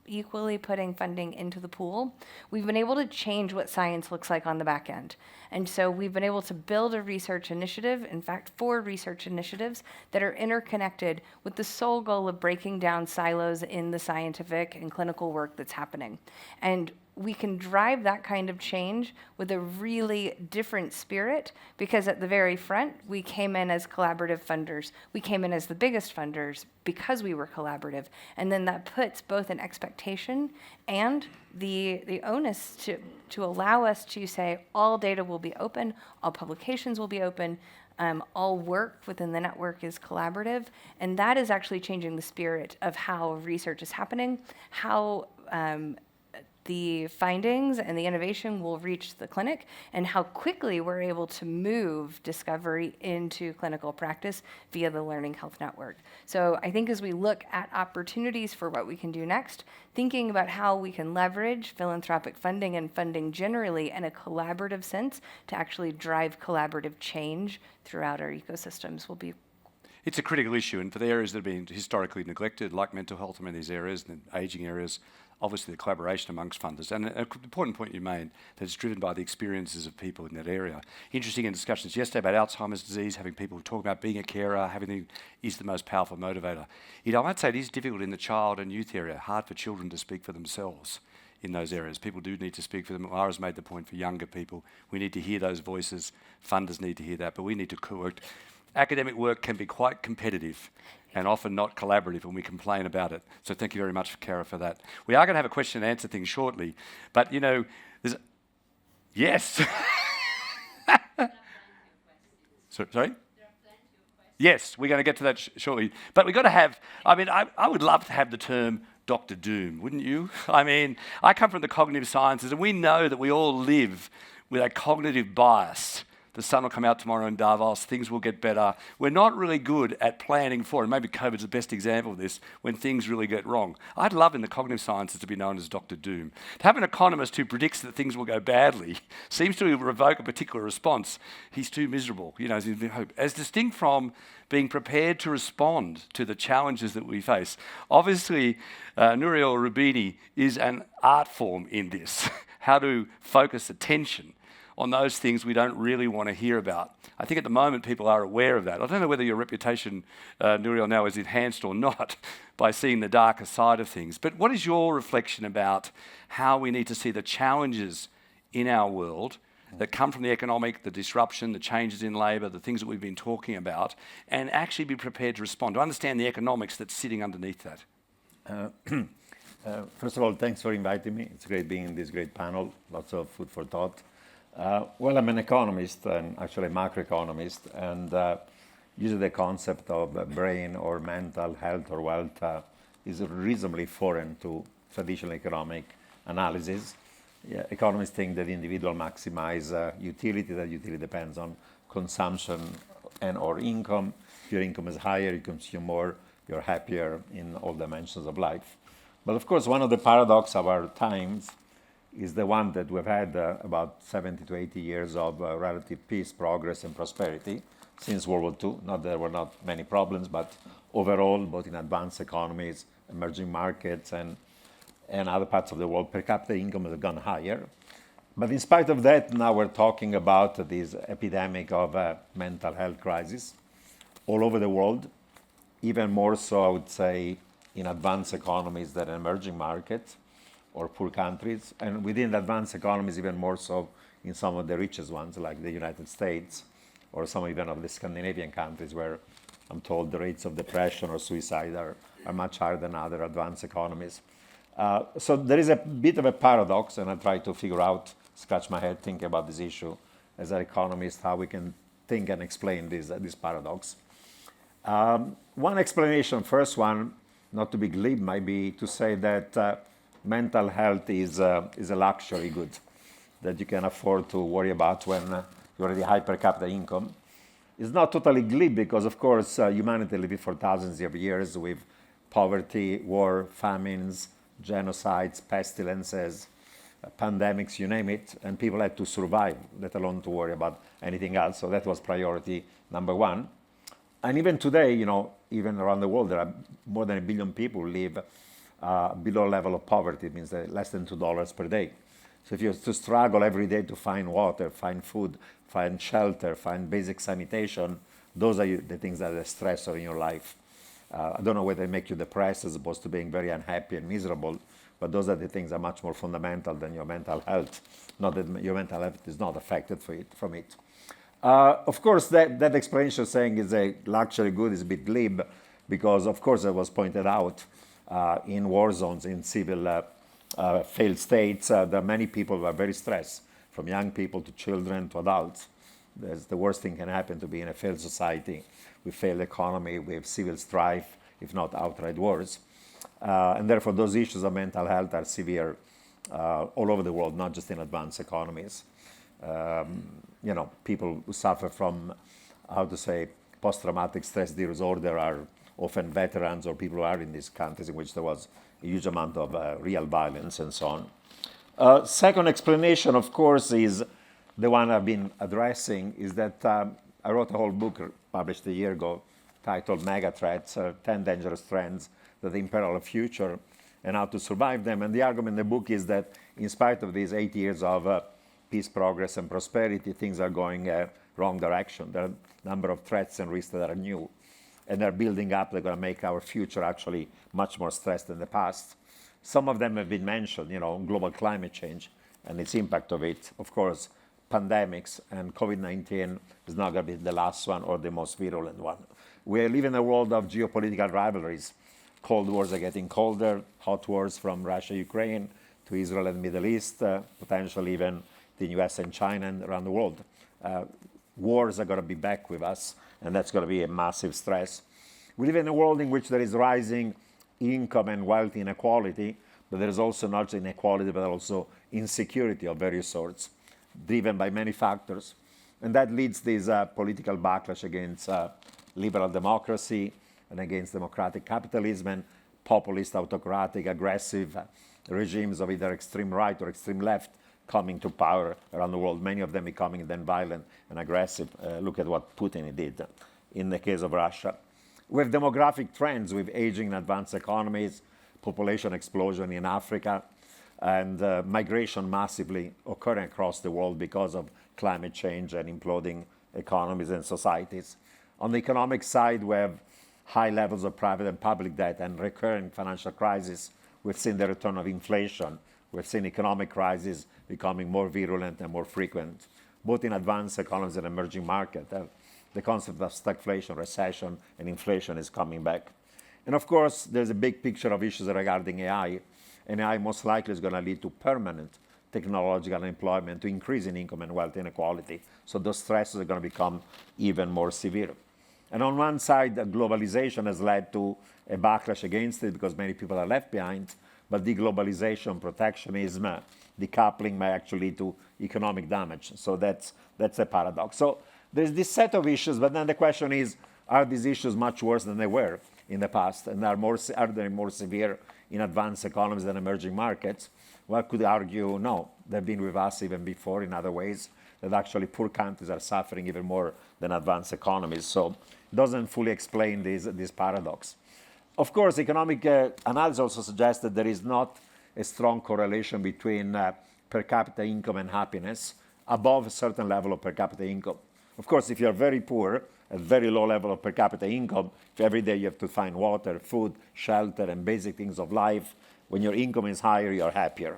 equally putting funding into the pool, we've been able to change what science looks like on the back end. And so we've been able to build a research initiative, in fact, 4 research initiatives that are interconnected with the sole goal of breaking down silos in the scientific and clinical work that's happening. And we can drive that kind of change with a really different spirit because at the very front, we came in as collaborative funders. We came in as the biggest funders because we were collaborative. And then that puts both an expectation and the onus to allow us to say all data will be open, all publications will be open, all work within the network is collaborative. And that is actually changing the spirit of how research is happening, how the findings and the innovation will reach the clinic, and how quickly we're able to move discovery into clinical practice via the Learning Health Network. So I think as we look at opportunities for what we can do next, thinking about how we can leverage philanthropic funding and funding generally in a collaborative sense to actually drive collaborative change throughout our ecosystems will be. It's a critical issue, and for the areas that have been historically neglected, like mental health, these areas, and ageing areas, obviously the collaboration amongst funders. And an important point you made, that it's driven by the experiences of people in that area. Interesting in discussions yesterday about Alzheimer's disease, having people talk about being a carer, is the most powerful motivator. I might say it is difficult in the child and youth area, hard for children to speak for themselves in those areas. People do need to speak for them. Lara's made the point for younger people. We need to hear those voices. Funders need to hear that, but we need to work. Academic work can be quite competitive and often not collaborative, and we complain about it. So thank you very much, Kara, for that. We are going to have a question and answer thing shortly, but yes. Sorry? Yes, we're going to get to that shortly. But we've got to have, I would love to have the term Dr. Doom, wouldn't you? I come from the cognitive sciences, and we know that we all live with a cognitive bias. The sun will come out tomorrow in Davos, things will get better. We're not really good at planning for, and maybe COVID's the best example of this, when things really get wrong. I'd love in the cognitive sciences to be known as Dr. Doom. To have an economist who predicts that things will go badly seems to revoke a particular response. He's too miserable, as distinct from being prepared to respond to the challenges that we face. Obviously, Nouriel Roubini is an art form in this, how to focus attention on those things we don't really want to hear about. I think at the moment people are aware of that. I don't know whether your reputation, Nouriel, now is enhanced or not by seeing the darker side of things. But what is your reflection about how we need to see the challenges in our world that come from the economic, the disruption, the changes in labour, the things that we've been talking about, and actually be prepared to respond, to understand the economics that's sitting underneath that? First of all, thanks for inviting me. It's great being in this great panel, lots of food for thought. Well, I'm an economist, and actually a macroeconomist, and usually the concept of brain or mental health or wealth is reasonably foreign to traditional economic analysis. Economists think that individual maximize utility, that utility depends on consumption and or income. If your income is higher, you consume more, you're happier in all dimensions of life. But of course, one of the paradoxes of our times is the one that we've had about 70 to 80 years of relative peace, progress, and prosperity since World War II. Not that there were not many problems, but overall, both in advanced economies, emerging markets, and other parts of the world, per capita income has gone higher. But in spite of that, now we're talking about this epidemic of mental health crisis all over the world, even more so, I would say, in advanced economies than emerging markets or poor countries, and within the advanced economies, even more so in some of the richest ones, like the United States, or some even of the Scandinavian countries, where I'm told the rates of depression or suicide are much higher than other advanced economies. So there is a bit of a paradox, and I try to figure out, scratch my head, think about this issue as an economist, how we can think and explain this paradox. One explanation, first one, not to be glib, might be to say that mental health is a luxury good that you can afford to worry about when you already high per capita income. It's not totally glib because, of course, humanity lived for thousands of years with poverty, war, famines, genocides, pestilences, pandemics, you name it, and people had to survive, let alone to worry about anything else. So that was priority number one. And even today, even around the world, there are more than 1 billion people who live below level of poverty. It means less than $2 per day. So if you have to struggle every day to find water, find food, find shelter, find basic sanitation, those are the things that are the stressor in your life. I don't know whether they make you depressed as opposed to being very unhappy and miserable, but those are the things that are much more fundamental than your mental health. Not that your mental health is not affected from it. Of course, that explanation saying is a luxury good is a bit glib because, of course, it was pointed out in war zones, in civil failed states, there are many people who are very stressed, from young people to children to adults. That's the worst thing can happen to be in a failed society, with failed economy, with civil strife, if not outright wars. And therefore, those issues of mental health are severe all over the world, not just in advanced economies. People who suffer from, post-traumatic stress disorder are often veterans or people who are in these countries in which there was a huge amount of real violence and so on. Second explanation, of course, is the one I've been addressing, is that I wrote a whole book published a year ago titled Mega Threats, 10 Dangerous Trends that imperil our future and how to survive them. And the argument in the book is that in spite of these 8 years of peace, progress, and prosperity, things are going wrong direction. There are a number of threats and risks that are new, and they're building up. They're going to make our future actually much more stressed than the past. Some of them have been mentioned, global climate change and its impact of it. Of course, pandemics, and COVID-19 is not going to be the last one or the most virulent one. We live in a world of geopolitical rivalries. Cold wars are getting colder, hot wars from Russia, Ukraine, to Israel and Middle East, potentially even the US and China and around the world. Wars are going to be back with us, and that's going to be a massive stress. We live in a world in which there is rising income and wealth inequality, but there is also not just inequality, but also insecurity of various sorts, driven by many factors. And that leads this political backlash against liberal democracy and against democratic capitalism and populist, autocratic, aggressive regimes of either extreme right or extreme left coming to power around the world, many of them becoming then violent and aggressive. Look at what Putin did in the case of Russia. We have demographic trends with aging in advanced economies, population explosion in Africa, and migration massively occurring across the world because of climate change and imploding economies and societies. On the economic side, we have high levels of private and public debt and recurring financial crisis. We've seen the return of inflation. We've seen economic crises becoming more virulent and more frequent, both in advanced economies and emerging markets. The concept of stagflation, recession, and inflation is coming back. And of course, there's a big picture of issues regarding AI. And AI most likely is going to lead to permanent technological employment, to increase in income and wealth inequality. So those stresses are going to become even more severe. And on one side, globalization has led to a backlash against it because many people are left behind. But deglobalization, protectionism, decoupling may actually lead to economic damage. So that's a paradox. So there's this set of issues, but then the question is, are these issues much worse than they were in the past? And are they more severe in advanced economies than emerging markets? Well, I could argue, no, they've been with us even before in other ways, that actually poor countries are suffering even more than advanced economies. So it doesn't fully explain this paradox. Of course, economic analysis also suggests that there is not a strong correlation between per capita income and happiness above a certain level of per capita income. Of course, if you're very poor, at very low level of per capita income, if every day you have to find water, food, shelter, and basic things of life, when your income is higher, you're happier.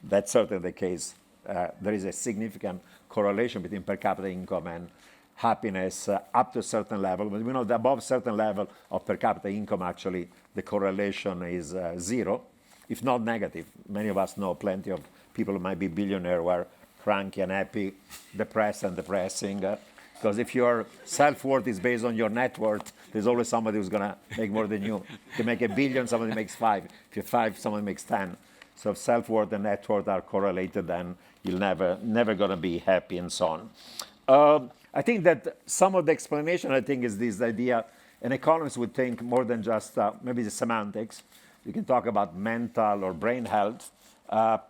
That's certainly the case. There is a significant correlation between per capita income and happiness up to a certain level. But we know that above a certain level of per capita income, actually, the correlation is zero. if not negative. Many of us know plenty of people who might be billionaire who are cranky, unhappy, depressed and depressing. Because if your self-worth is based on your net worth, there's always somebody who's going to make more than you. If you make $1 billion, somebody makes 5. If you're 5, someone makes 10. So if self-worth and net worth are correlated, then you'll never going to be happy and so on. I think that some of the explanation, I think, is this idea, an economist would think more than just maybe the semantics. You can talk about mental or brain health.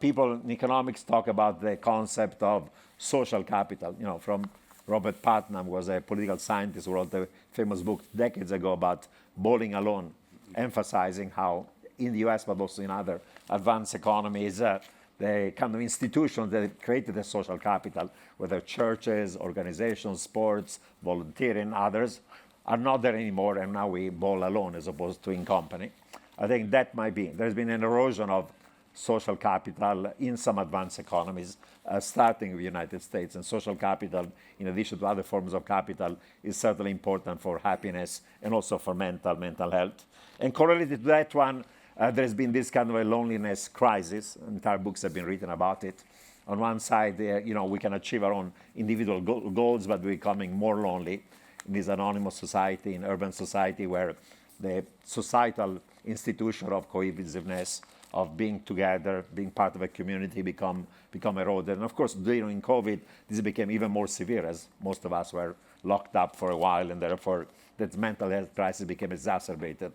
People in economics talk about the concept of social capital, from Robert Putnam was a political scientist who wrote a famous book decades ago about bowling alone, emphasizing how in the US, but also in other advanced economies, the kind of institutions that created a social capital, whether churches, organizations, sports, volunteering, others, are not there anymore, and now we bowl alone as opposed to in company. I think that might be. There's been an erosion of social capital in some advanced economies, starting with the United States. And social capital, in addition to other forms of capital, is certainly important for happiness and also for mental health. And correlated to that one, there's been this kind of a loneliness crisis. Entire books have been written about it. On one side, we can achieve our own individual goals, but we're becoming more lonely in this anonymous society, in urban society, where the societal institution of cohesiveness, of being together, being part of a community, become eroded. And of course, during COVID, this became even more severe, as most of us were locked up for a while, and therefore that mental health crisis became exacerbated.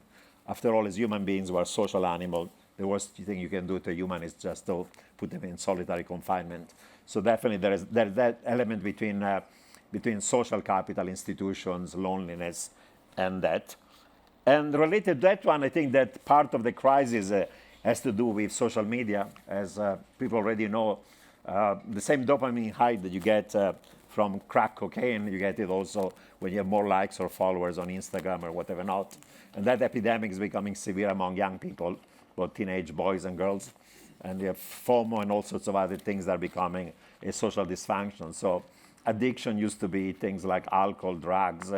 After all, as human beings, we're a social animal. The worst thing you can do to a human is just to put them in solitary confinement. So definitely there's that element between social capital, institutions, loneliness, and that. And related to that one, I think that part of the crisis has to do with social media. As people already know, the same dopamine high that you get from crack cocaine, you get it also when you have more likes or followers on Instagram or whatever not. And that epidemic is becoming severe among young people, both teenage boys and girls. And you have FOMO and all sorts of other things that are becoming a social dysfunction. So addiction used to be things like alcohol, drugs,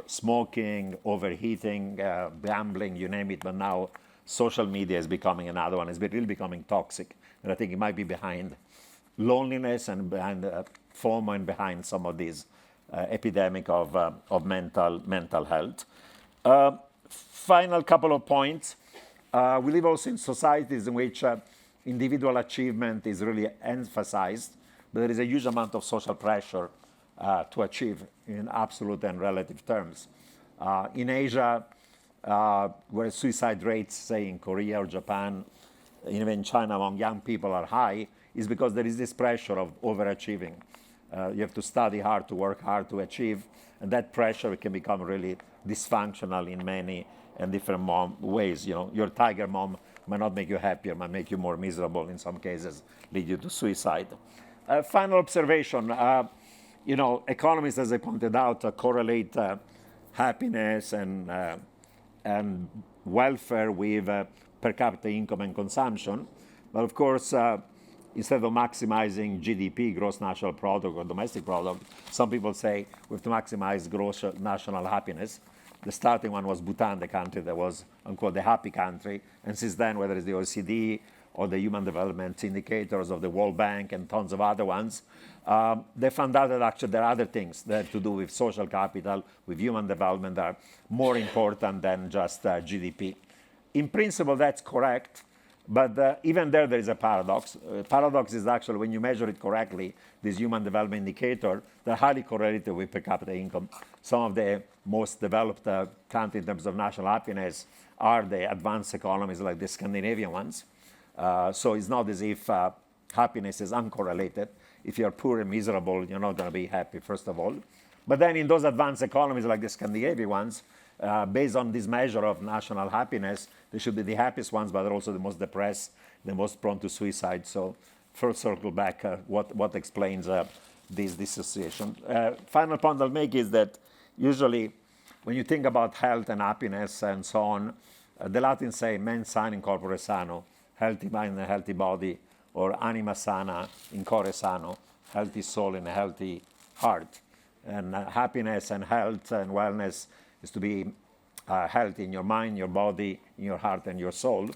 smoking, overheating, gambling, you name it. But now social media is becoming another one. It's really becoming toxic. And I think it might be behind loneliness and behind FOMO and behind some of these epidemic of mental health. Final couple of points. We live also in societies in which individual achievement is really emphasized, but there is a huge amount of social pressure to achieve in absolute and relative terms. In Asia, where suicide rates, say in Korea or Japan, even China among young people are high, is because there is this pressure of overachieving. You have to study hard, to work hard, to achieve, and that pressure can become really dysfunctional in many and different ways. Your tiger mom might not make you happier, might make you more miserable in some cases, lead you to suicide. Final observation, economists, as I pointed out, correlate happiness and welfare with per capita income and consumption. But of course, instead of maximizing GDP, gross national product, or domestic product, some people say we have to maximize gross national happiness. The starting one was Bhutan, the country that was, unquote, the happy country. And since then, whether it's the OECD or the Human Development Indicators of the World Bank and tons of other ones, they found out that actually there are other things that have to do with social capital, with human development that are more important than just GDP. In principle, that's correct. But even there is a paradox. Paradox is actually when you measure it correctly, this human development indicator, they're highly correlated with per capita income. Some of the most developed countries in terms of national happiness are the advanced economies like the Scandinavian ones. So it's not as if happiness is uncorrelated. If you're poor and miserable, you're not going to be happy, first of all. But then in those advanced economies like the Scandinavian ones, based on this measure of national happiness, they should be the happiest ones, but they're also the most depressed, the most prone to suicide. So first circle back, what explains this dissociation. Final point I'll make is that usually when you think about health and happiness and so on, the Latins say mens sana in corpore sano, healthy mind and healthy body, or anima sana in core sano, healthy soul and a healthy heart. And happiness and health and wellness is to be health in your mind, your body, in your heart, and your soul.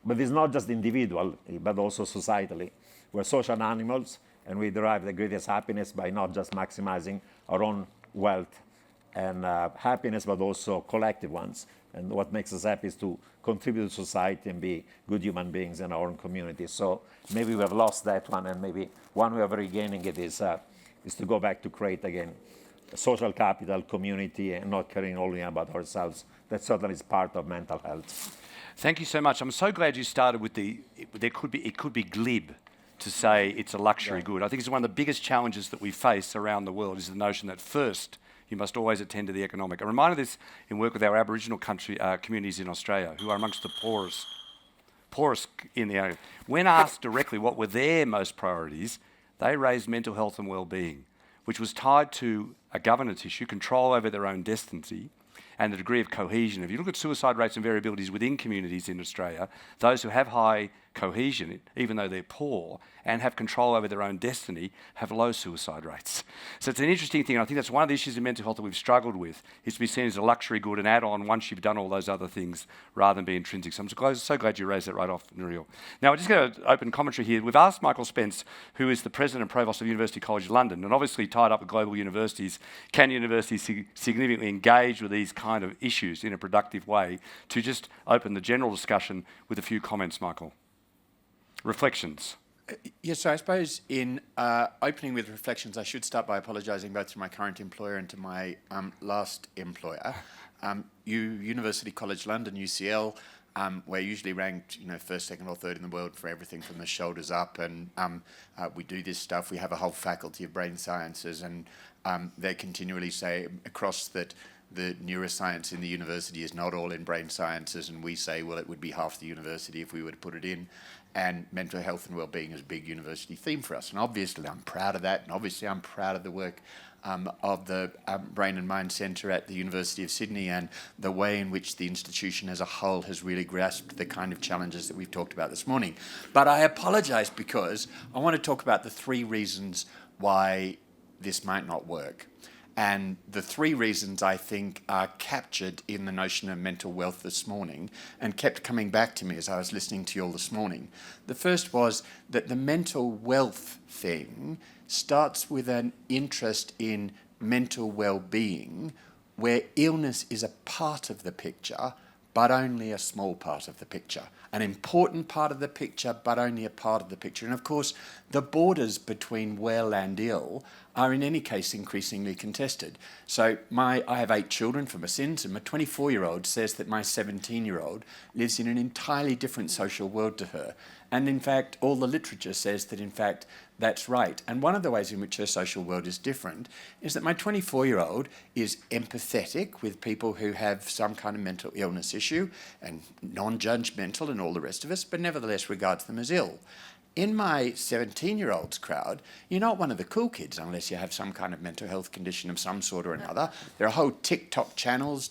But it's not just individual, but also societally. We're social animals, and we derive the greatest happiness by not just maximizing our own wealth and happiness, but also collective ones. And what makes us happy is to contribute to society and be good human beings in our own community. So maybe we have lost that one, and maybe one way of regaining it is to go back to create again social capital, community, and not caring only about ourselves. That certainly is part of mental health. Thank you so much. I'm so glad you started with it could be glib to say it's a luxury good. I think it's one of the biggest challenges that we face around the world is the notion that first you must always attend to the economic. I'm reminded of this in work with our Aboriginal communities in Australia, who are amongst the poorest in the area. When asked directly what were their most priorities, they raised mental health and well-being, which was tied to a governance issue, control over their own destiny, and the degree of cohesion. If you look at suicide rates and variabilities within communities in Australia, those who have high cohesion, even though they're poor, and have control over their own destiny, have low suicide rates. So it's an interesting thing. I think that's one of the issues in mental health that we've struggled with, is to be seen as a luxury good, an add-on once you've done all those other things, rather than be intrinsic. So I'm so glad you raised that right off, Nouriel. Now, we're just going to open commentary here. We've asked Michael Spence, who is the President and Provost of University College London, and obviously tied up with global universities, can universities significantly engage with these kind of issues in a productive way, to just open the general discussion with a few comments, Michael. Reflections. Yes, so I suppose in opening with reflections, I should start by apologising both to my current employer and to my last employer. University College London, UCL, we're usually ranked, first, second, or third in the world for everything from the shoulders up, and we do this stuff. We have a whole faculty of brain sciences, and they continually say across that the neuroscience in the university is not all in brain sciences, and we say, well, it would be half the university if we were to put it in. And mental health and well-being is a big university theme for us. And obviously I'm proud of that, and obviously I'm proud of the work of the Brain and Mind Centre at the University of Sydney, and the way in which the institution as a whole has really grasped the kind of challenges that we've talked about this morning. But I apologise because I want to talk about the 3 reasons why this might not work. And the 3 reasons, I think, are captured in the notion of mental wealth this morning, and kept coming back to me as I was listening to you all this morning. The first was that the mental wealth thing starts with an interest in mental well-being, where illness is a part of the picture, but only a small part of the picture. An important part of the picture, but only a part of the picture. And of course, the borders between well and ill are in any case increasingly contested. So I have 8 children for my sins, and my 24-year-old says that my 17-year-old lives in an entirely different social world to her. And in fact, all the literature says that in fact, that's right. And one of the ways in which her social world is different is that my 24-year-old is empathetic with people who have some kind of mental illness issue, and non-judgmental and all the rest of us, but nevertheless regards them as ill. In my 17-year-olds crowd, you're not one of the cool kids unless you have some kind of mental health condition of some sort or another. There are whole TikTok channels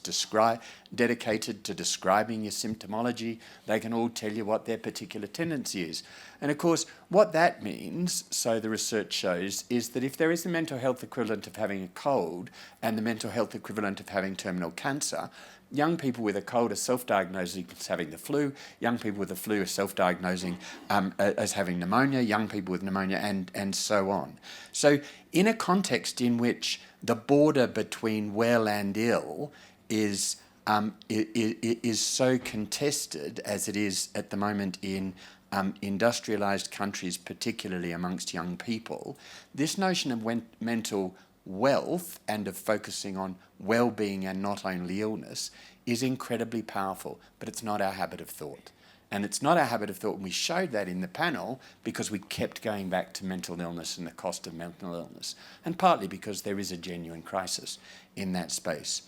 dedicated to describing your symptomology. They can all tell you what their particular tendency is. And of course, what that means, so the research shows, is that if there is the mental health equivalent of having a cold and the mental health equivalent of having terminal cancer, young people with a cold are self-diagnosing as having the flu. Young people with the flu are self-diagnosing as having pneumonia. Young people with pneumonia, and so on. So in a context in which the border between well and ill is so contested as it is at the moment in industrialised countries, particularly amongst young people, this notion of mental wealth and of focusing on well-being and not only illness is incredibly powerful, but it's not our habit of thought. And it's not our habit of thought, and we showed that in the panel because we kept going back to mental illness and the cost of mental illness, and partly because there is a genuine crisis in that space.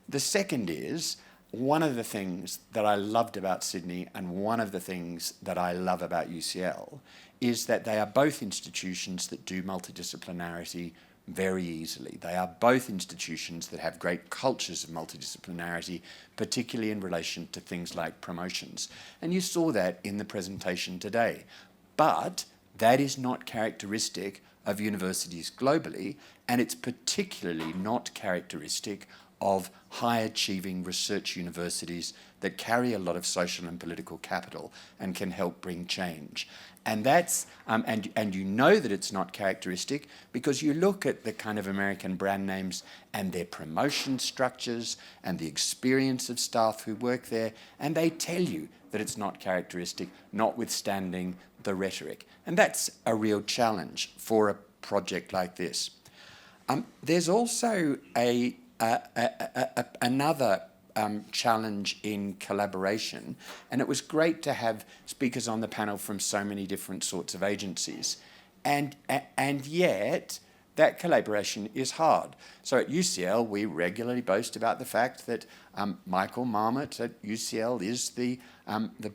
The second is, one of the things that I loved about Sydney and one of the things that I love about UCL is that they are both institutions that do multidisciplinarity very easily. They are both institutions that have great cultures of multidisciplinarity, particularly in relation to things like promotions. And you saw that in the presentation today. But that is not characteristic of universities globally, and it's particularly not characteristic of high-achieving research universities that carry a lot of social and political capital and can help bring change. And that's and you know that it's not characteristic because you look at the kind of American brand names and their promotion structures and the experience of staff who work there, and they tell you that it's not characteristic, notwithstanding the rhetoric. And that's a real challenge for a project like this. There's also another challenge in collaboration, and it was great to have speakers on the panel from so many different sorts of agencies, and yet that collaboration is hard. So at UCL we regularly boast about the fact that Michael Marmot at UCL is the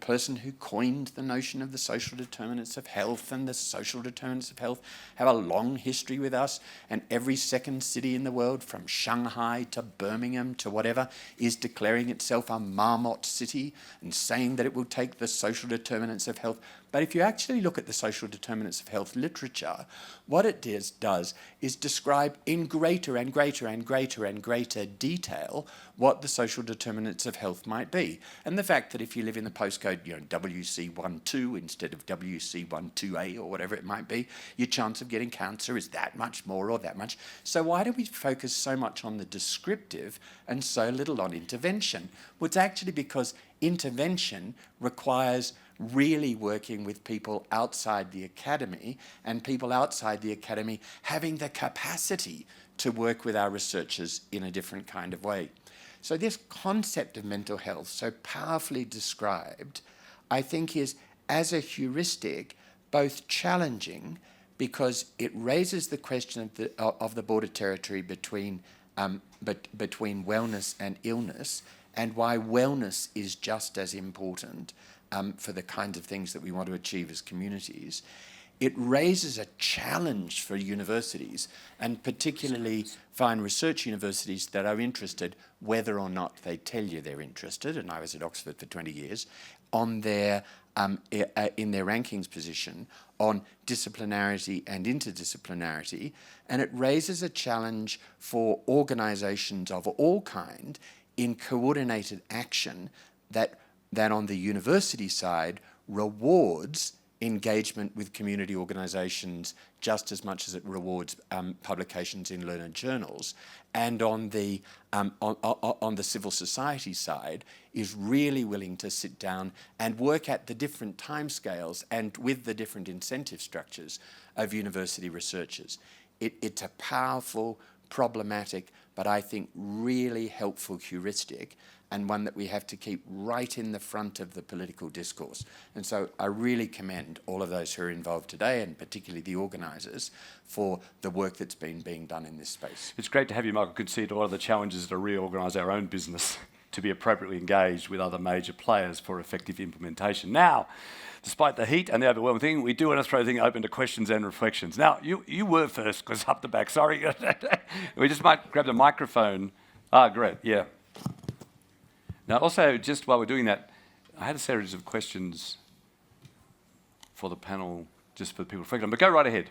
person who coined the notion of the social determinants of health, and the social determinants of health have a long history with us, and every second city in the world, from Shanghai to Birmingham to whatever, is declaring itself a Marmot city and saying that it will take the social determinants of health. But if you actually look at the social determinants of health literature, what it does is describe in greater and greater and greater and greater detail what the social determinants of health might be. And the fact that if you live in the postcode, WC12 instead of WC12A or whatever it might be, your chance of getting cancer is that much more or that much. So why do we focus so much on the descriptive and so little on intervention? Well, it's actually because intervention requires really working with people outside the academy, and people outside the academy having the capacity to work with our researchers in a different kind of way. So this concept of mental health, so powerfully described, I think is, as a heuristic, both challenging because it raises the question of the border territory between wellness and illness, and why wellness is just as important for the kinds of things that we want to achieve as communities. It raises a challenge for universities, and particularly fine research universities that are interested, whether or not they tell you they're interested, and I was at Oxford for 20 years, on their in their rankings position on disciplinarity and interdisciplinarity, and it raises a challenge for organisations of all kind in coordinated action that on the university side rewards engagement with community organisations just as much as it rewards publications in learned journals, and on the civil society side is really willing to sit down and work at the different timescales and with the different incentive structures of university researchers. It's a powerful, problematic, but I think really helpful heuristic, and one that we have to keep right in the front of the political discourse. And so I really commend all of those who are involved today, and particularly the organisers, for the work that's been being done in this space. It's great to have you, Michael, concede all of the challenges to reorganise our own business to be appropriately engaged with other major players for effective implementation. Now, despite the heat and the overwhelming thing, we do want to throw the thing open to questions and reflections. Now, you were first, because up the back, sorry. We just might grab the microphone. Ah, great, yeah. Now, also, just while we're doing that, I had a series of questions for the panel, just for people to reflect on, but go right ahead.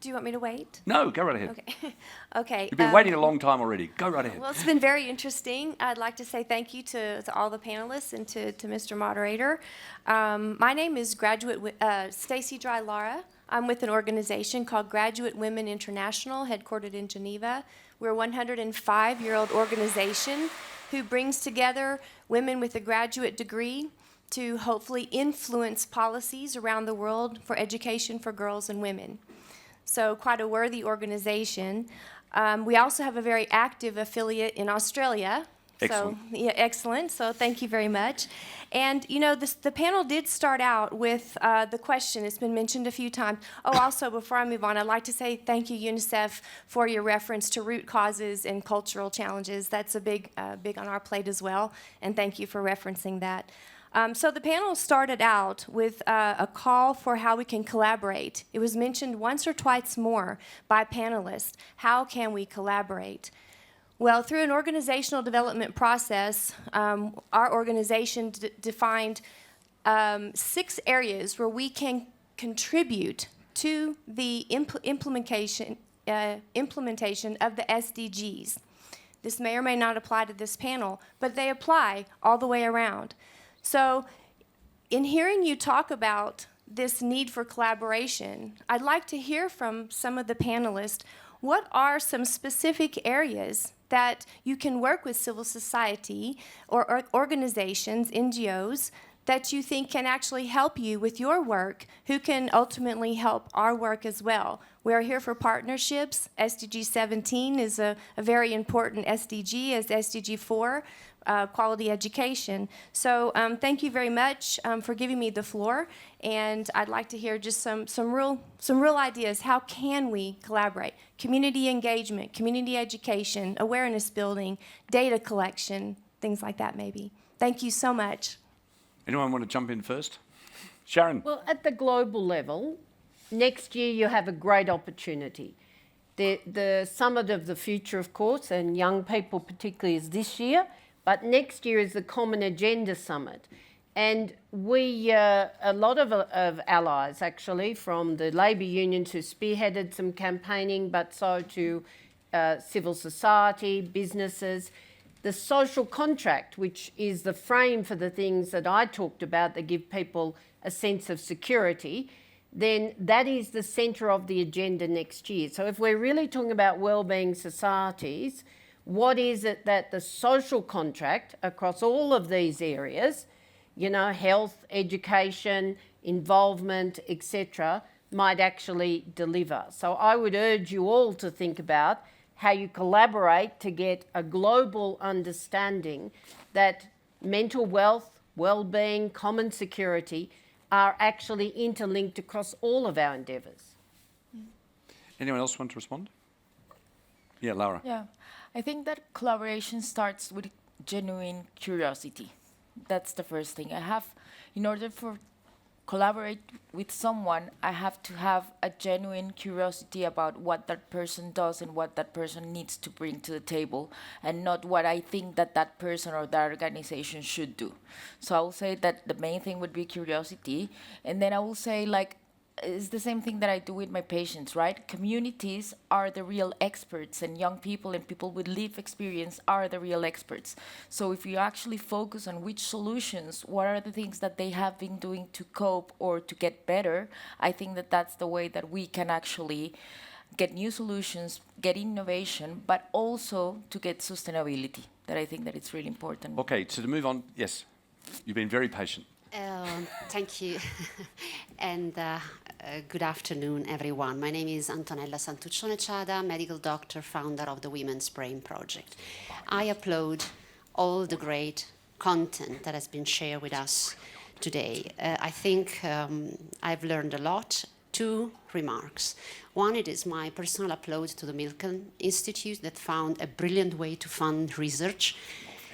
Do you want me to wait? No, go right ahead. Okay. Okay. You've been waiting a long time already. Go right ahead. Well, it's been very interesting. I'd like to say thank you to all the panelists and to Mr. Moderator. My name is Stacy Dry Lara. I'm with an organization called Graduate Women International, headquartered in Geneva. We're a 105-year-old organization who brings together women with a graduate degree to hopefully influence policies around the world for education for girls and women. So quite a worthy organization. We also have a very active affiliate in Australia. Excellent. So, yeah, excellent. So thank you very much. And, you know, the panel did start out with the question. It's been mentioned a few times. Oh, also, before I move on, I'd like to say thank you, UNICEF, for your reference to root causes and cultural challenges. That's a big on our plate as well, and thank you for referencing that. So the panel started out with a call for how we can collaborate. It was mentioned once or twice more by panelists. How can we collaborate? Well, through an organizational development process, our organization defined 6 areas where we can contribute to the implementation of the SDGs. This may or may not apply to this panel, but they apply all the way around. So in hearing you talk about this need for collaboration, I'd like to hear from some of the panelists, what are some specific areas that you can work with civil society or organizations, NGOs, that you think can actually help you with your work, who can ultimately help our work as well? We're here for partnerships. SDG 17 is a very important SDG, as SDG 4, quality education. So thank you very much for giving me the floor, and I'd like to hear just some real ideas. How can we collaborate? Community engagement, community education, awareness building, data collection, things like that maybe. Thank you so much. Anyone want to jump in first? Sharon. Well, at the global level, next year you have a great opportunity. The Summit of the Future, of course, and young people particularly, is this year, but next year is the Common Agenda Summit. And we, a lot of allies actually, from the labour unions who spearheaded some campaigning, but so to civil society, businesses, the social contract, which is the frame for the things that I talked about that give people a sense of security, then that is the centre of the agenda next year. So if we're really talking about wellbeing societies, what is it that the social contract across all of these areas, you know, health, education, involvement, etc., might actually deliver? So I would urge you all to think about how you collaborate to get a global understanding that mental wealth, well-being, common security are actually interlinked across all of our endeavours. Anyone else want to respond? Yeah, Laura. Yeah, I think that collaboration starts with genuine curiosity. That's the first thing. In order for collaborate with someone, I have to have a genuine curiosity about what that person does and what that person needs to bring to the table, and not what I think that that person or that organization should do. So I will say that the main thing would be curiosity, and then I will say, like, it's the same thing that I do with my patients, right? Communities are the real experts, and young people and people with lived experience are the real experts. So if you actually focus on which solutions, what are the things that they have been doing to cope or to get better, I think that that's the way that we can actually get new solutions, get innovation, but also to get sustainability. That I think that it's really important. Okay, so to move on, yes, you've been very patient. Thank you, and good afternoon, everyone. My name is Antonella Santuccione Ciada, medical doctor, founder of the Women's Brain Project. I applaud all the great content that has been shared with us today. I think I've learned a lot. Two remarks. One, it is my personal applaud to the Milken Institute that found a brilliant way to fund research.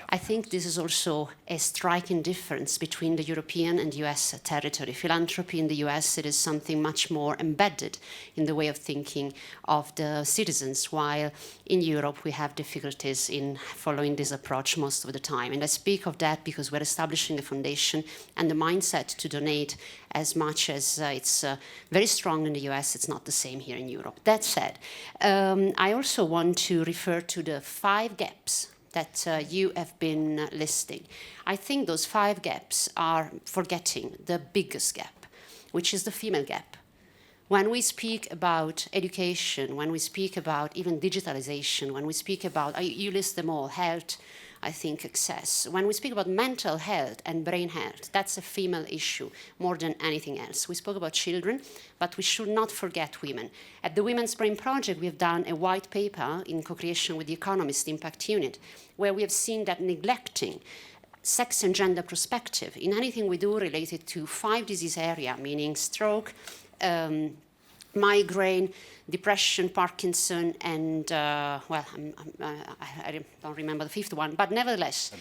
I think this is also a striking difference between the European and US territory. Philanthropy in the US, it is something much more embedded in the way of thinking of the citizens, while in Europe we have difficulties in following this approach most of the time. And I speak of that because we're establishing a foundation, and the mindset to donate as much as it's very strong in the US, it's not the same here in Europe. That said, I also want to refer to the 5 gaps that you have been listing. I think those 5 gaps are forgetting the biggest gap, which is the female gap. When we speak about education, when we speak about even digitalization, when we speak about, you list them all, health, I think access. When we speak about mental health and brain health, that's a female issue more than anything else. We spoke about children, but we should not forget women. At the Women's Brain Project, we have done a white paper in co-creation with the Economist Impact Unit, where we have seen that neglecting sex and gender perspective in anything we do related to 5 disease areas, meaning stroke, migraine, depression, Parkinson, and, I don't remember the 5th one, but nevertheless,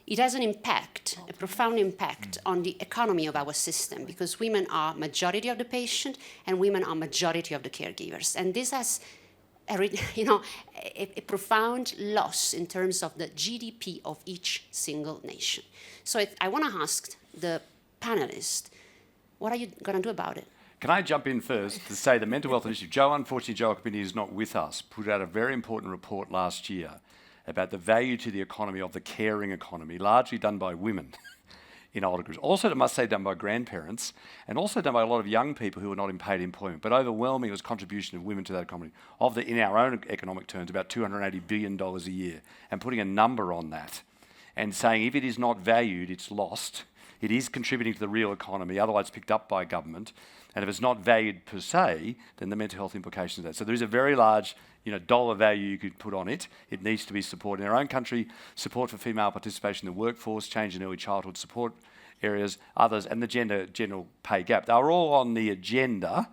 it has an impact, a profound impact on the economy of our system, because women are majority of the patient and women are majority of the caregivers. And this has a profound loss in terms of the GDP of each single nation. So I want to ask the panelists, what are you going to do about it? Can I jump in first to say the mental health initiative? Unfortunately, Joe Roubini is not with us, put out a very important report last year about the value to the economy of the caring economy, largely done by women in older groups. Also, I must say, done by grandparents, and also done by a lot of young people who are not in paid employment. But overwhelming, it was contribution of women to that economy. In our own economic terms, about $280 billion a year. And putting a number on that and saying if it is not valued, it's lost. It is contributing to the real economy, otherwise it's picked up by government. And if it's not valued per se, then the mental health implications of that. So there is a very large dollar value you could put on it. It needs to be supported. In our own country, support for female participation in the workforce, change in early childhood support areas, others, and the general pay gap. They are all on the agenda.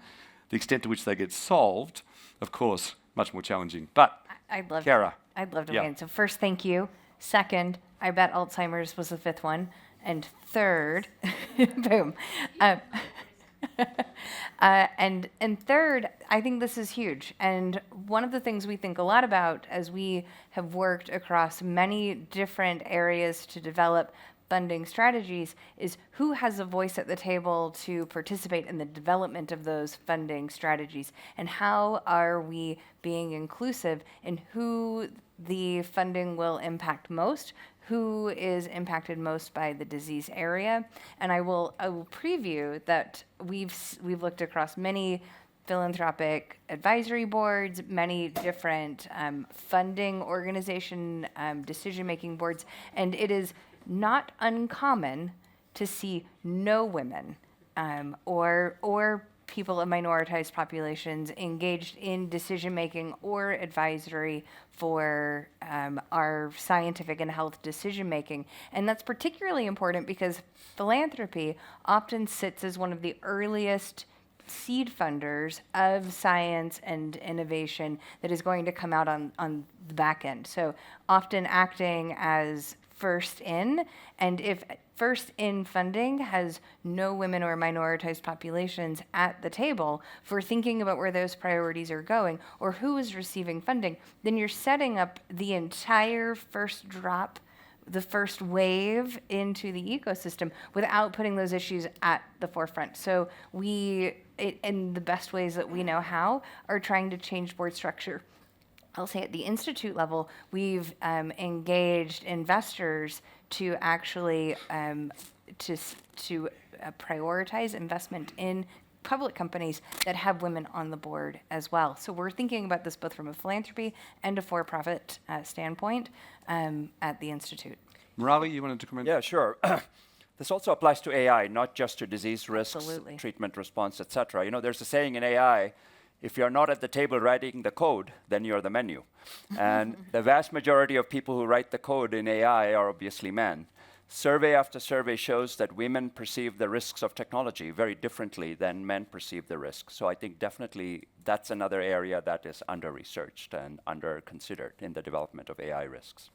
The extent to which they get solved, of course, much more challenging. But, I'd love Kara. I'd love to Yeah. weigh in. So first, thank you. Second, I bet Alzheimer's was the fifth one. And third, boom. And third, I think this is huge. And one of the things we think a lot about as we have worked across many different areas to develop funding strategies is who has a voice at the table to participate in the development of those funding strategies, and how are we being inclusive in who the funding will impact most, who is impacted most by the disease area. And I will preview that we've looked across many philanthropic advisory boards, many different funding organization decision-making boards, and it is not uncommon to see no women or people of minoritized populations engaged in decision-making or advisory for our scientific and health decision-making. And that's particularly important because philanthropy often sits as one of the earliest seed funders of science and innovation that is going to come out on the back end. So often acting as first in, and if first in funding has no women or minoritized populations at the table for thinking about where those priorities are going or who is receiving funding, then you're setting up the entire first drop, the first wave into the ecosystem without putting those issues at the forefront. So in the best ways that we know how, are trying to change board structure. I'll say at the institute level, we've engaged investors to actually prioritize investment in public companies that have women on the board as well. So we're thinking about this both from a philanthropy and a for-profit standpoint at the institute. Murali, you wanted to comment? Yeah, sure. This also applies to AI, not just to disease risks, Absolutely. treatment response, etc. You know, there's a saying in AI, if you're not at the table writing the code, then you're the menu. And the vast majority of people who write the code in AI are obviously men. Survey after survey shows that women perceive the risks of technology very differently than men perceive the risks. So I think definitely that's another area that is under-researched and under-considered in the development of AI risks.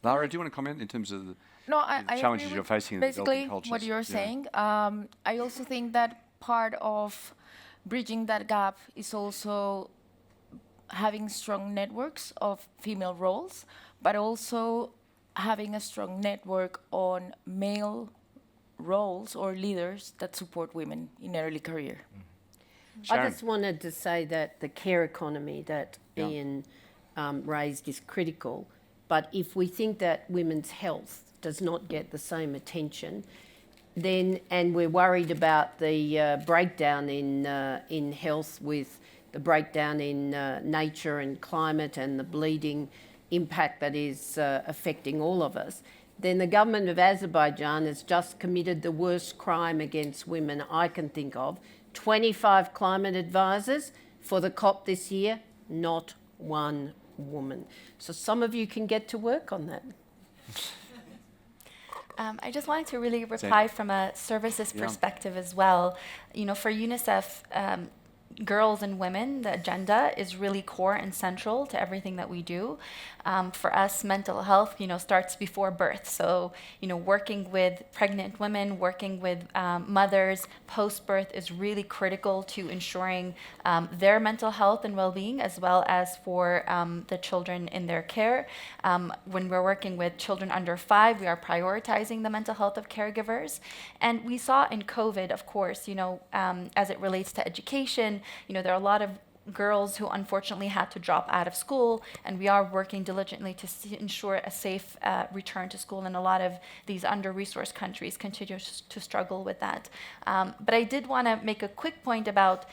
Lara, do you want to comment in terms of the I challenges agree you're with facing in basically developing cultures? what you're Yeah. saying. I also think that part of bridging that gap is also having strong networks of female roles, but also having a strong network on male roles or leaders that support women in early career. I Sharan. just wanted to say that the care economy that Ian raised is critical, but if we think that women's health does not get the same attention, then, and we're worried about the breakdown in health with the breakdown in nature and climate and the bleeding impact that is affecting all of us, then the government of Azerbaijan has just committed the worst crime against women I can think of. 25 climate advisors for the COP this year, not one woman. So some of you can get to work on that. I just wanted to really reply from a services perspective as well. You know, for UNICEF, girls and women, the agenda is really core and central to everything that we do. For us, mental health, starts before birth. So, working with pregnant women, working with mothers post-birth is really critical to ensuring their mental health and well-being, as well as for the children in their care. When we're working with children under 5, we are prioritizing the mental health of caregivers. And we saw in COVID, of course, as it relates to education, there are a lot of girls who unfortunately had to drop out of school, and we are working diligently to ensure a safe return to school, and a lot of these under-resourced countries continue to struggle with that. But I did want to make a quick point about,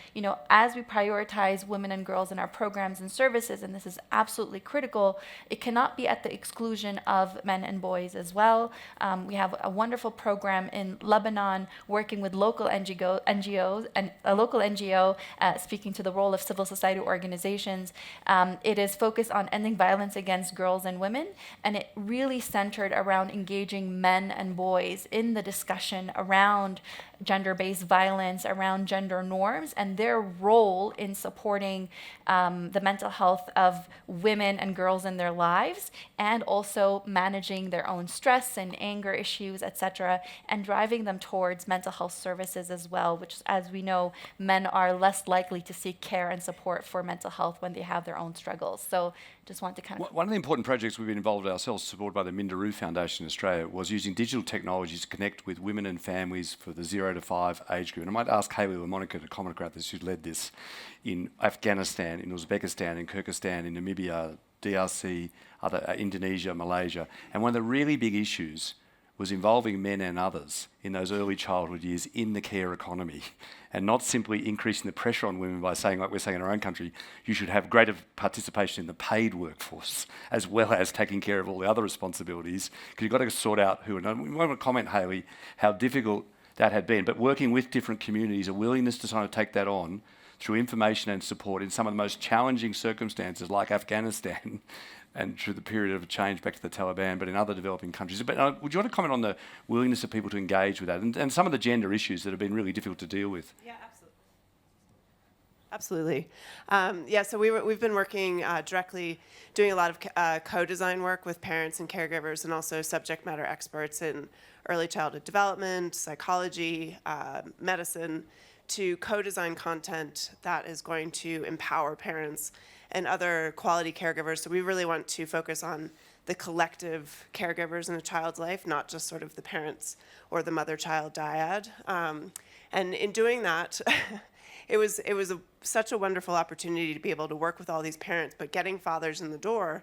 as we prioritize women and girls in our programs and services, and this is absolutely critical, it cannot be at the exclusion of men and boys as well. We have a wonderful program in Lebanon working with local NGOs and a local NGO speaking to the role of civil society organizations. It is focused on ending violence against girls and women, and it really centered around engaging men and boys in the discussion around gender-based violence, around gender norms, and their role in supporting the mental health of women and girls in their lives, and also managing their own stress and anger issues, etc., and driving them towards mental health services as well, which, as we know, men are less likely to seek care and support for mental health when they have their own struggles. So just want to kind of... One of the important projects we've been involved with ourselves, supported by the Minderoo Foundation in Australia, was using digital technologies to connect with women and families for the 0 to 5 age group. And I might ask Haley or Monica to comment about this, who led this in Afghanistan, in Uzbekistan, in Kyrgyzstan, in Namibia, DRC, Indonesia, Malaysia. And one of the really big issues was involving men and others in those early childhood years in the care economy, and not simply increasing the pressure on women by saying, like we're saying in our own country, you should have greater participation in the paid workforce, as well as taking care of all the other responsibilities, because you've got to sort out who. And we want to comment, Haley, how difficult that had been, but working with different communities, a willingness to kind of take that on through information and support in some of the most challenging circumstances like Afghanistan and through the period of change back to the Taliban, but in other developing countries. But would you want to comment on the willingness of people to engage with that and some of the gender issues that have been really difficult to deal with? Yeah, absolutely. So we've been working directly, doing a lot of co-design work with parents and caregivers, and also subject matter experts in early childhood development, psychology, medicine, to co-design content that is going to empower parents and other quality caregivers. So we really want to focus on the collective caregivers in a child's life, not just sort of the parents or the mother-child dyad. And in doing that, it was such a wonderful opportunity to be able to work with all these parents, but getting fathers in the door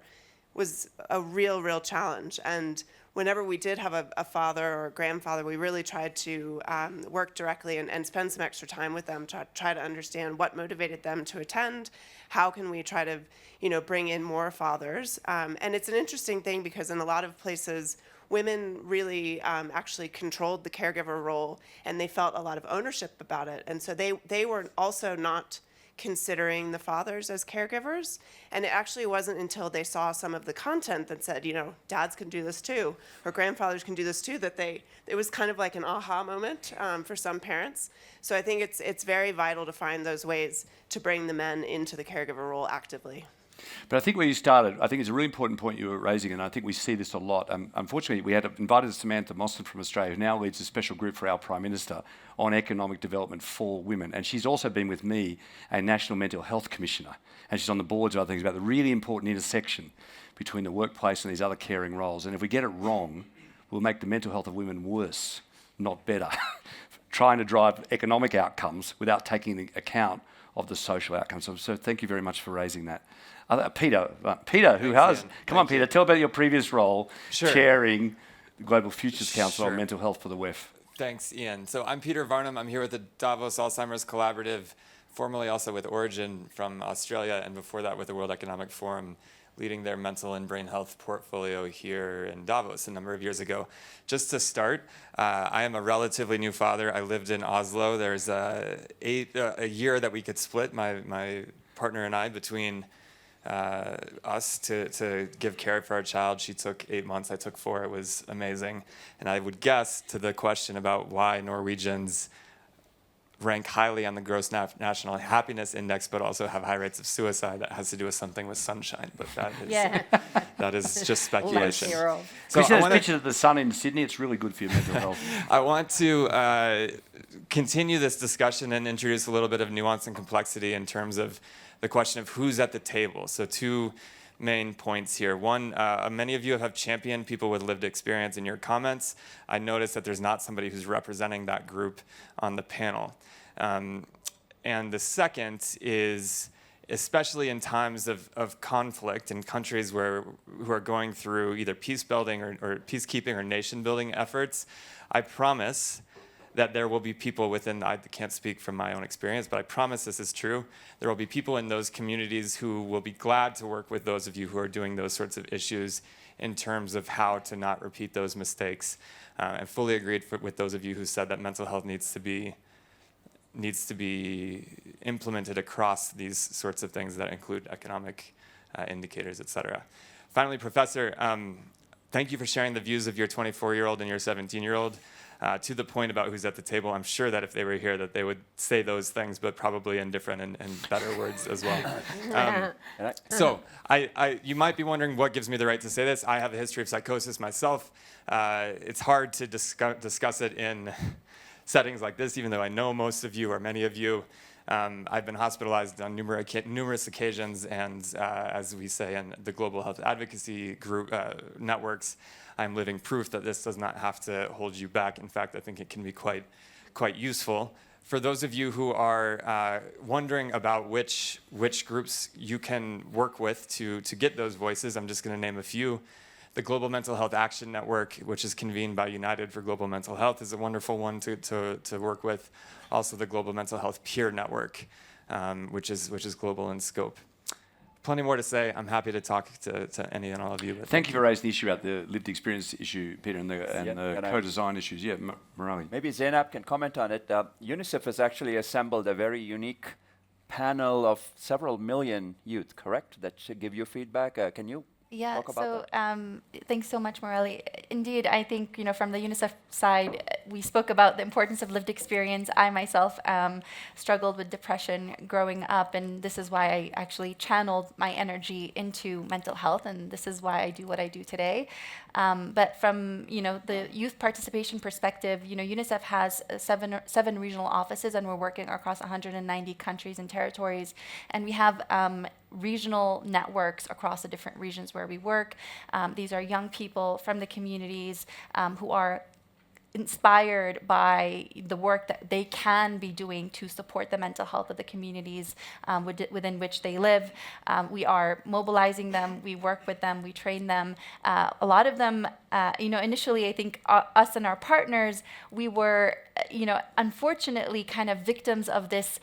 was a real challenge. And whenever we did have a father or a grandfather, we really tried to work directly and spend some extra time with them to try to understand what motivated them to attend. How can we try to, bring in more fathers? And it's an interesting thing because in a lot of places, women really actually controlled the caregiver role, and they felt a lot of ownership about it. And so they were also not considering the fathers as caregivers. And it actually wasn't until they saw some of the content that said, dads can do this too, or grandfathers can do this too, that it was kind of like an aha moment for some parents. So I think it's very vital to find those ways to bring the men into the caregiver role actively. But I think where you started, I think it's a really important point you were raising, and I think we see this a lot. Unfortunately, we had invited Samantha Mostyn from Australia, who now leads a special group for our Prime Minister on economic development for women. And she's also been with me, a National Mental Health Commissioner, and she's on the boards of other things about the really important intersection between the workplace and these other caring roles. And if we get it wrong, we'll make the mental health of women worse, not better. Trying to drive economic outcomes without taking into account of the social outcomes. So thank you very much for raising that. Peter, who has... Come on, Peter, tell about your previous role chairing the Global Futures Council on Mental Health for the WEF. Thanks, Ian. So I'm Peter Varnum. I'm here with the Davos Alzheimer's Collaborative, formerly also with Origin from Australia, and before that with the World Economic Forum, leading their mental and brain health portfolio here in Davos a number of years ago. Just to start, I am a relatively new father. I lived in Oslo. There's a year that we could split, my partner and I, between us to give care for our child. She took 8 months, I took 4. It was amazing. And I would guess to the question about why Norwegians rank highly on the gross national happiness index, but also have high rates of suicide, that has to do with something with sunshine. But that is just speculation. So I want pictures of the sun in Sydney. It's really good for your mental health. I want to continue this discussion and introduce a little bit of nuance and complexity in terms of the question of who's at the table. So 2 main points here. One, many of you have championed people with lived experience in your comments. I noticed that there's not somebody who's representing that group on the panel. And the second is especially in times of conflict in countries who are going through either peace building or peacekeeping or nation building efforts. I promise that there will be people within, I can't speak from my own experience, but I promise this is true. There will be people in those communities who will be glad to work with those of you who are doing those sorts of issues in terms of how to not repeat those mistakes. And fully agreed with those of you who said that mental health needs to be implemented across these sorts of things that include economic indicators, et cetera. Finally, Professor, thank you for sharing the views of your 24-year-old and your 17-year-old. To the point about who's at the table, I'm sure that if they were here that they would say those things, but probably in different and better words as well. So you might be wondering what gives me the right to say this. I have a history of psychosis myself. It's hard to discuss it in settings like this, even though I know most of you or many of you. I've been hospitalized on numerous occasions, and as we say in the global health advocacy group networks, I'm living proof that this does not have to hold you back. In fact, I think it can be quite useful. For those of you who are wondering about which groups you can work with to get those voices, I'm just going to name a few. The Global Mental Health Action Network, which is convened by United for Global Mental Health, is a wonderful one to work with. Also, the Global Mental Health Peer Network, which is global in scope. Plenty more to say. I'm happy to talk to any and all of you. Thank you for raising the issue about the lived experience issue, Peter, and the co-design issues. Yeah, Morali. Maybe Zainab can comment on it. UNICEF has actually assembled a very unique panel of several million youth, correct? That should give you feedback. Can you talk about that? Thanks so much, Morali. Indeed, I think from the UNICEF side, we spoke about the importance of lived experience. I myself struggled with depression growing up, and this is why I actually channeled my energy into mental health, and this is why I do what I do today. But from the youth participation perspective, UNICEF has seven regional offices, and we're working across 190 countries and territories, and we have regional networks across the different regions where we work. These are young people from the communities who are inspired by the work that they can be doing to support the mental health of the communities within which they live. We are mobilizing them, we work with them, we train them. A lot of them, initially I think us and our partners, we were, unfortunately kind of victims of this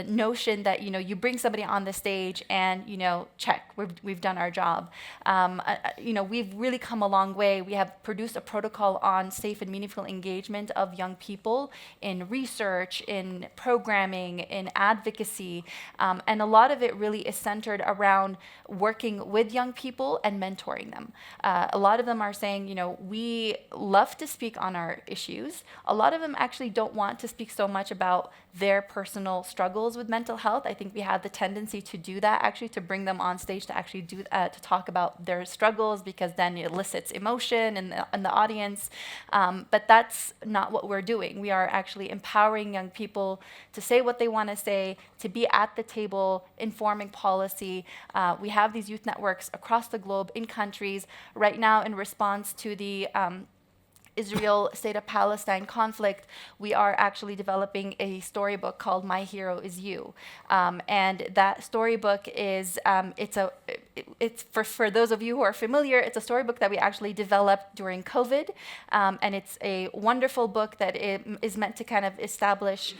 notion that you bring somebody on the stage and check, we've done our job. We've really come a long way. We have produced a protocol on safe and meaningful engagement of young people in research, in programming, in advocacy, and a lot of it really is centered around working with young people and mentoring them. A lot of them are saying, we love to speak on our issues. A lot of them actually don't want to speak so much about their personal struggles with mental health. I think we have the tendency to do that, actually, to bring them on stage to actually to talk about their struggles, because then it elicits emotion in the audience. But that's not what we're doing. We are actually empowering young people to say what they want to say, to be at the table, informing policy. We have these youth networks across the globe in countries. Right now, in response to the Israel State of Palestine conflict, we are actually developing a storybook called My Hero Is You. And that storybook is, it's for those of you who are familiar, it's a storybook that we actually developed during COVID. And it's a wonderful book that is meant to kind of establish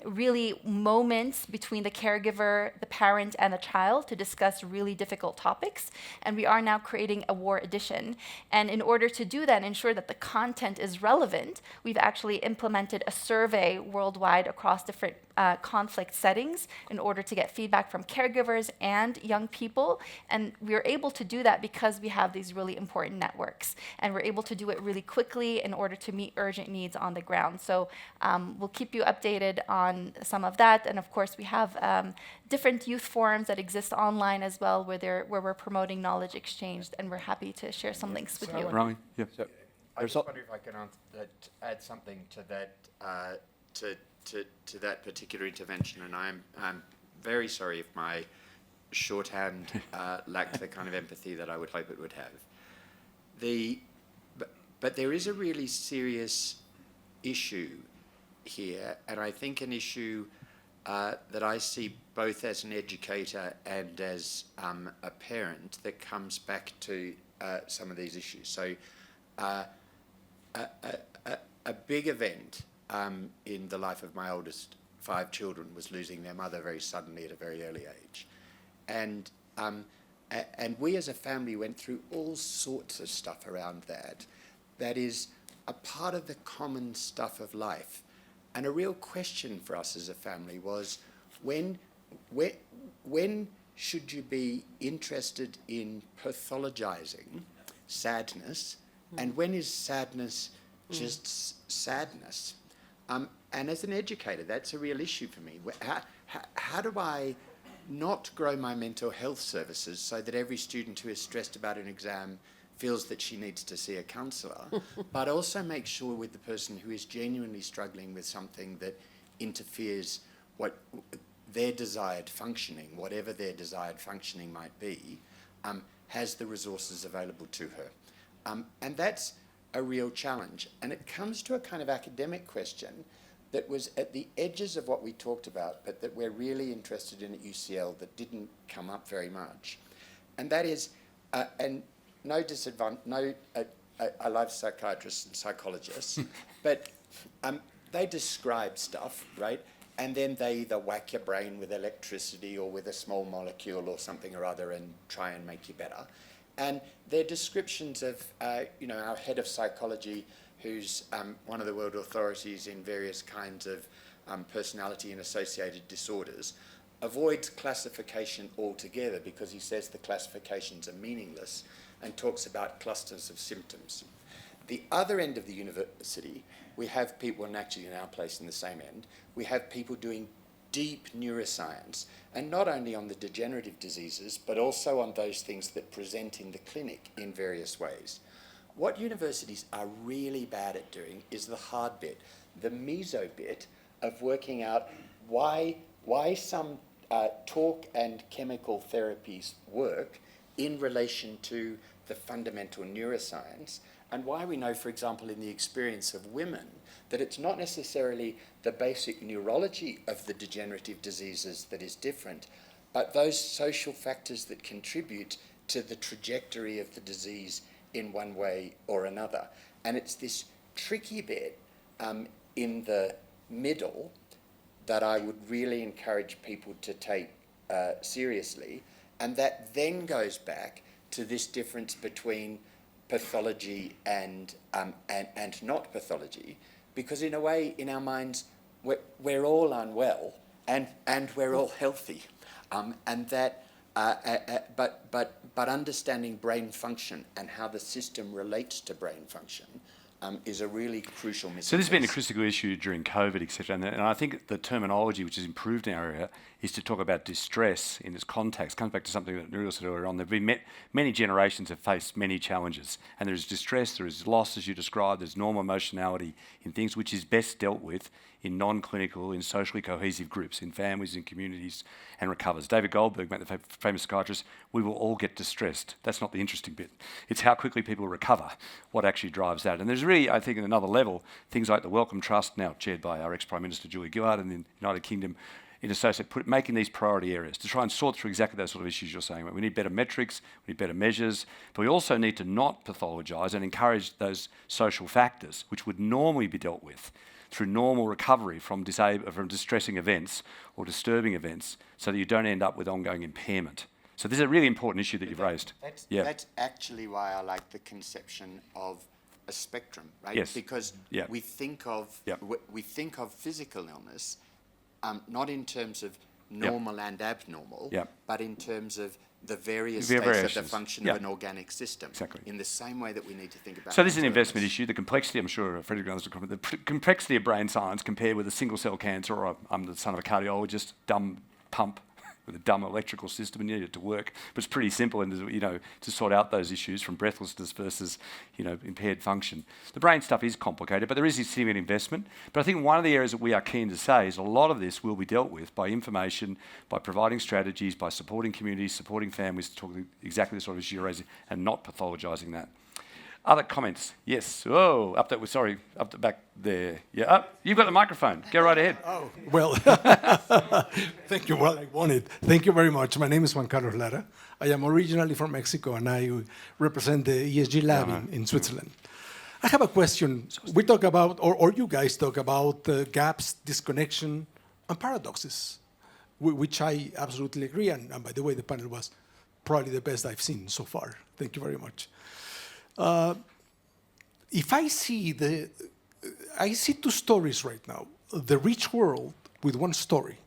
really moments between the caregiver, the parent, and the child to discuss really difficult topics. And we are now creating a war edition. And in order to do that, ensure that the content is relevant, we've actually implemented a survey worldwide across different conflict settings in order to get feedback from caregivers and young people. And we're able to do that because we have these really important networks. And we're able to do it really quickly in order to meet urgent needs on the ground. So we'll keep you updated on some of that. And of course, we have different youth forums that exist online as well, where we're promoting knowledge exchange. And we're happy to share some links with you. Rami? Yeah. I just wonder if I can add something to that, to that particular intervention, and I'm very sorry if my shorthand lacked the kind of empathy that I would hope it would have. But there is a really serious issue here, and I think an issue that I see both as an educator and as a parent that comes back to some of these issues. So a big event in the life of my oldest 5 children was losing their mother very suddenly at a very early age. And we as a family went through all sorts of stuff around that. That is a part of the common stuff of life. And a real question for us as a family was, when should you be interested in pathologizing sadness, and when is sadness just sadness? And as an educator, that's a real issue for me. How do I not grow my mental health services so that every student who is stressed about an exam feels that she needs to see a counsellor, but also make sure with the person who is genuinely struggling with something that interferes what their desired functioning, whatever their desired functioning might be, has the resources available to her. And that's a real challenge. And it comes to a kind of academic question that was at the edges of what we talked about, but that we're really interested in at UCL that didn't come up very much. And that is, and no disadvantage, I love psychiatrists and psychologists, but they describe stuff, right? And then they either whack your brain with electricity or with a small molecule or something or other and try and make you better. And their descriptions of, our head of psychology, who's one of the world authorities in various kinds of personality and associated disorders, avoids classification altogether because he says the classifications are meaningless and talks about clusters of symptoms. The other end of the university, we have people, and actually in our place in the same end, we have people doing deep neuroscience, and not only on the degenerative diseases, but also on those things that present in the clinic in various ways. What universities are really bad at doing is the hard bit, the meso bit of working out why some talk and chemical therapies work in relation to the fundamental neuroscience, and why we know, for example, in the experience of women, that it's not necessarily the basic neurology of the degenerative diseases that is different, but those social factors that contribute to the trajectory of the disease in one way or another. And it's this tricky bit in the middle that I would really encourage people to take seriously, and that then goes back to this difference between pathology and not pathology, because in a way, in our minds, we're all unwell and we're all healthy, and that. But understanding brain function and how the system relates to brain function is a really crucial message. So this has been a critical issue during COVID, etc. And I think the terminology which has improved in our area is to talk about distress in its context. Comes back to something that Nouriel said earlier on. There have been many generations have faced many challenges, and there is distress, there is loss, as you described, there's normal emotionality in things which is best dealt with in non-clinical, in socially cohesive groups, in families, in communities, and recovers. David Goldberg, the famous psychiatrist, we will all get distressed. That's not the interesting bit. It's how quickly people recover, what actually drives that. And there's really, I think, at another level, things like the Wellcome Trust, now chaired by our ex-Prime Minister Julia Gillard in the United Kingdom, making these priority areas to try and sort through exactly those sort of issues you're saying. We need better metrics, we need better measures, but we also need to not pathologise and encourage those social factors which would normally be dealt with through normal recovery from distressing events or disturbing events, so that you don't end up with ongoing impairment. So this is a really important issue that you've raised. That's actually why I like the conception of a spectrum, right? Yes. Because we think of physical illness not in terms of normal and abnormal, but in terms of the various states of the function of an organic system. Exactly. In the same way that we need to think about. So this is an investment issue. The complexity, I'm sure Frederick knows, the complexity of brain science compared with a single cell cancer, or I'm the son of a cardiologist, dumb pump with a dumb electrical system and you need it to work. But it's pretty simple, and to sort out those issues from breathlessness versus impaired function. The brain stuff is complicated, but there is a significant investment. But I think one of the areas that we are keen to say is a lot of this will be dealt with by information, by providing strategies, by supporting communities, supporting families, to talk exactly the sort of issue you're raising, and not pathologising that. Other comments? Yes. Oh, up the back there. Yeah, you've got the microphone. Go right ahead. Oh, well, thank you. Well, I want it. Thank you very much. My name is Juan Carlos Lara. I am originally from Mexico, and I represent the ESG lab in Switzerland. I have a question. We talk about, or you guys talk about gaps, disconnection, and paradoxes, which I absolutely agree. And by the way, the panel was probably the best I've seen so far. Thank you very much. If I see two stories right now. The rich world with one story,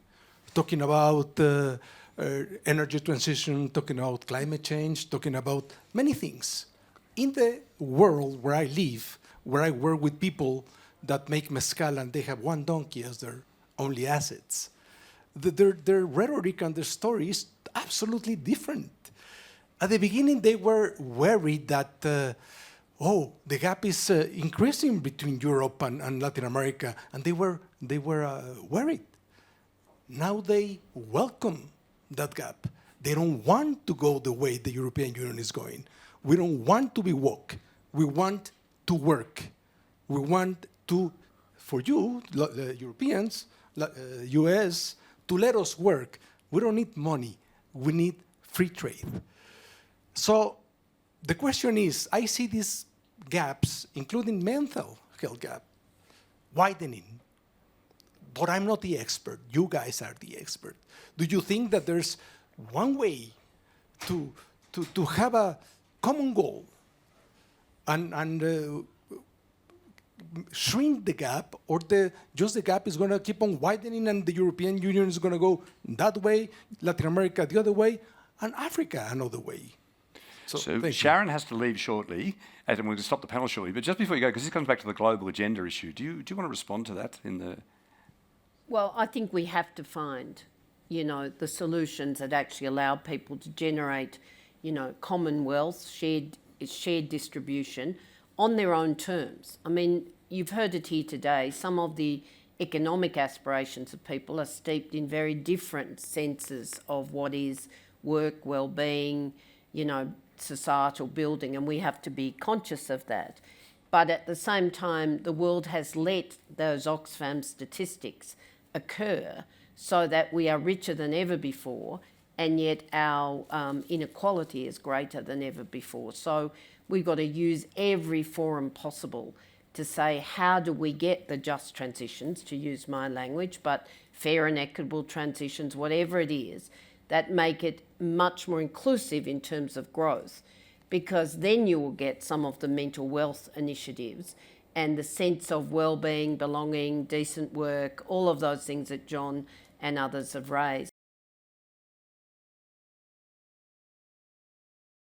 talking about energy transition, talking about climate change, talking about many things. In the world where I live, where I work with people that make mezcal and they have one donkey as their only assets, their rhetoric and their story is absolutely different. At the beginning, they were worried that, the gap is increasing between Europe and Latin America, and they were worried. Now they welcome that gap. They don't want to go the way the European Union is going. We don't want to be woke. We want to work. We want to, for you, Europeans, US, to let us work. We don't need money. We need free trade. So the question is, I see these gaps, including mental health gap, widening. But I'm not the expert. You guys are the expert. Do you think that there's one way to have a common goal and shrink the gap, or just the gap is going to keep on widening and the European Union is going to go that way, Latin America the other way, and Africa another way? So Sharan has to leave shortly, and we're going to stop the panel shortly. But just before you go, because this comes back to the global agenda issue, do you want to respond to that in the... Well, I think we have to find, the solutions that actually allow people to generate, common wealth, shared distribution on their own terms. I mean, you've heard it here today. Some of the economic aspirations of people are steeped in very different senses of what is work, well-being, societal building, and we have to be conscious of that. But at the same time, the world has let those Oxfam statistics occur so that we are richer than ever before, and yet our inequality is greater than ever before. So we've got to use every forum possible to say, how do we get the just transitions, to use my language, but fair and equitable transitions, whatever it is, that make it much more inclusive in terms of growth, because then you will get some of the mental wealth initiatives and the sense of well-being, belonging, decent work, all of those things that John and others have raised.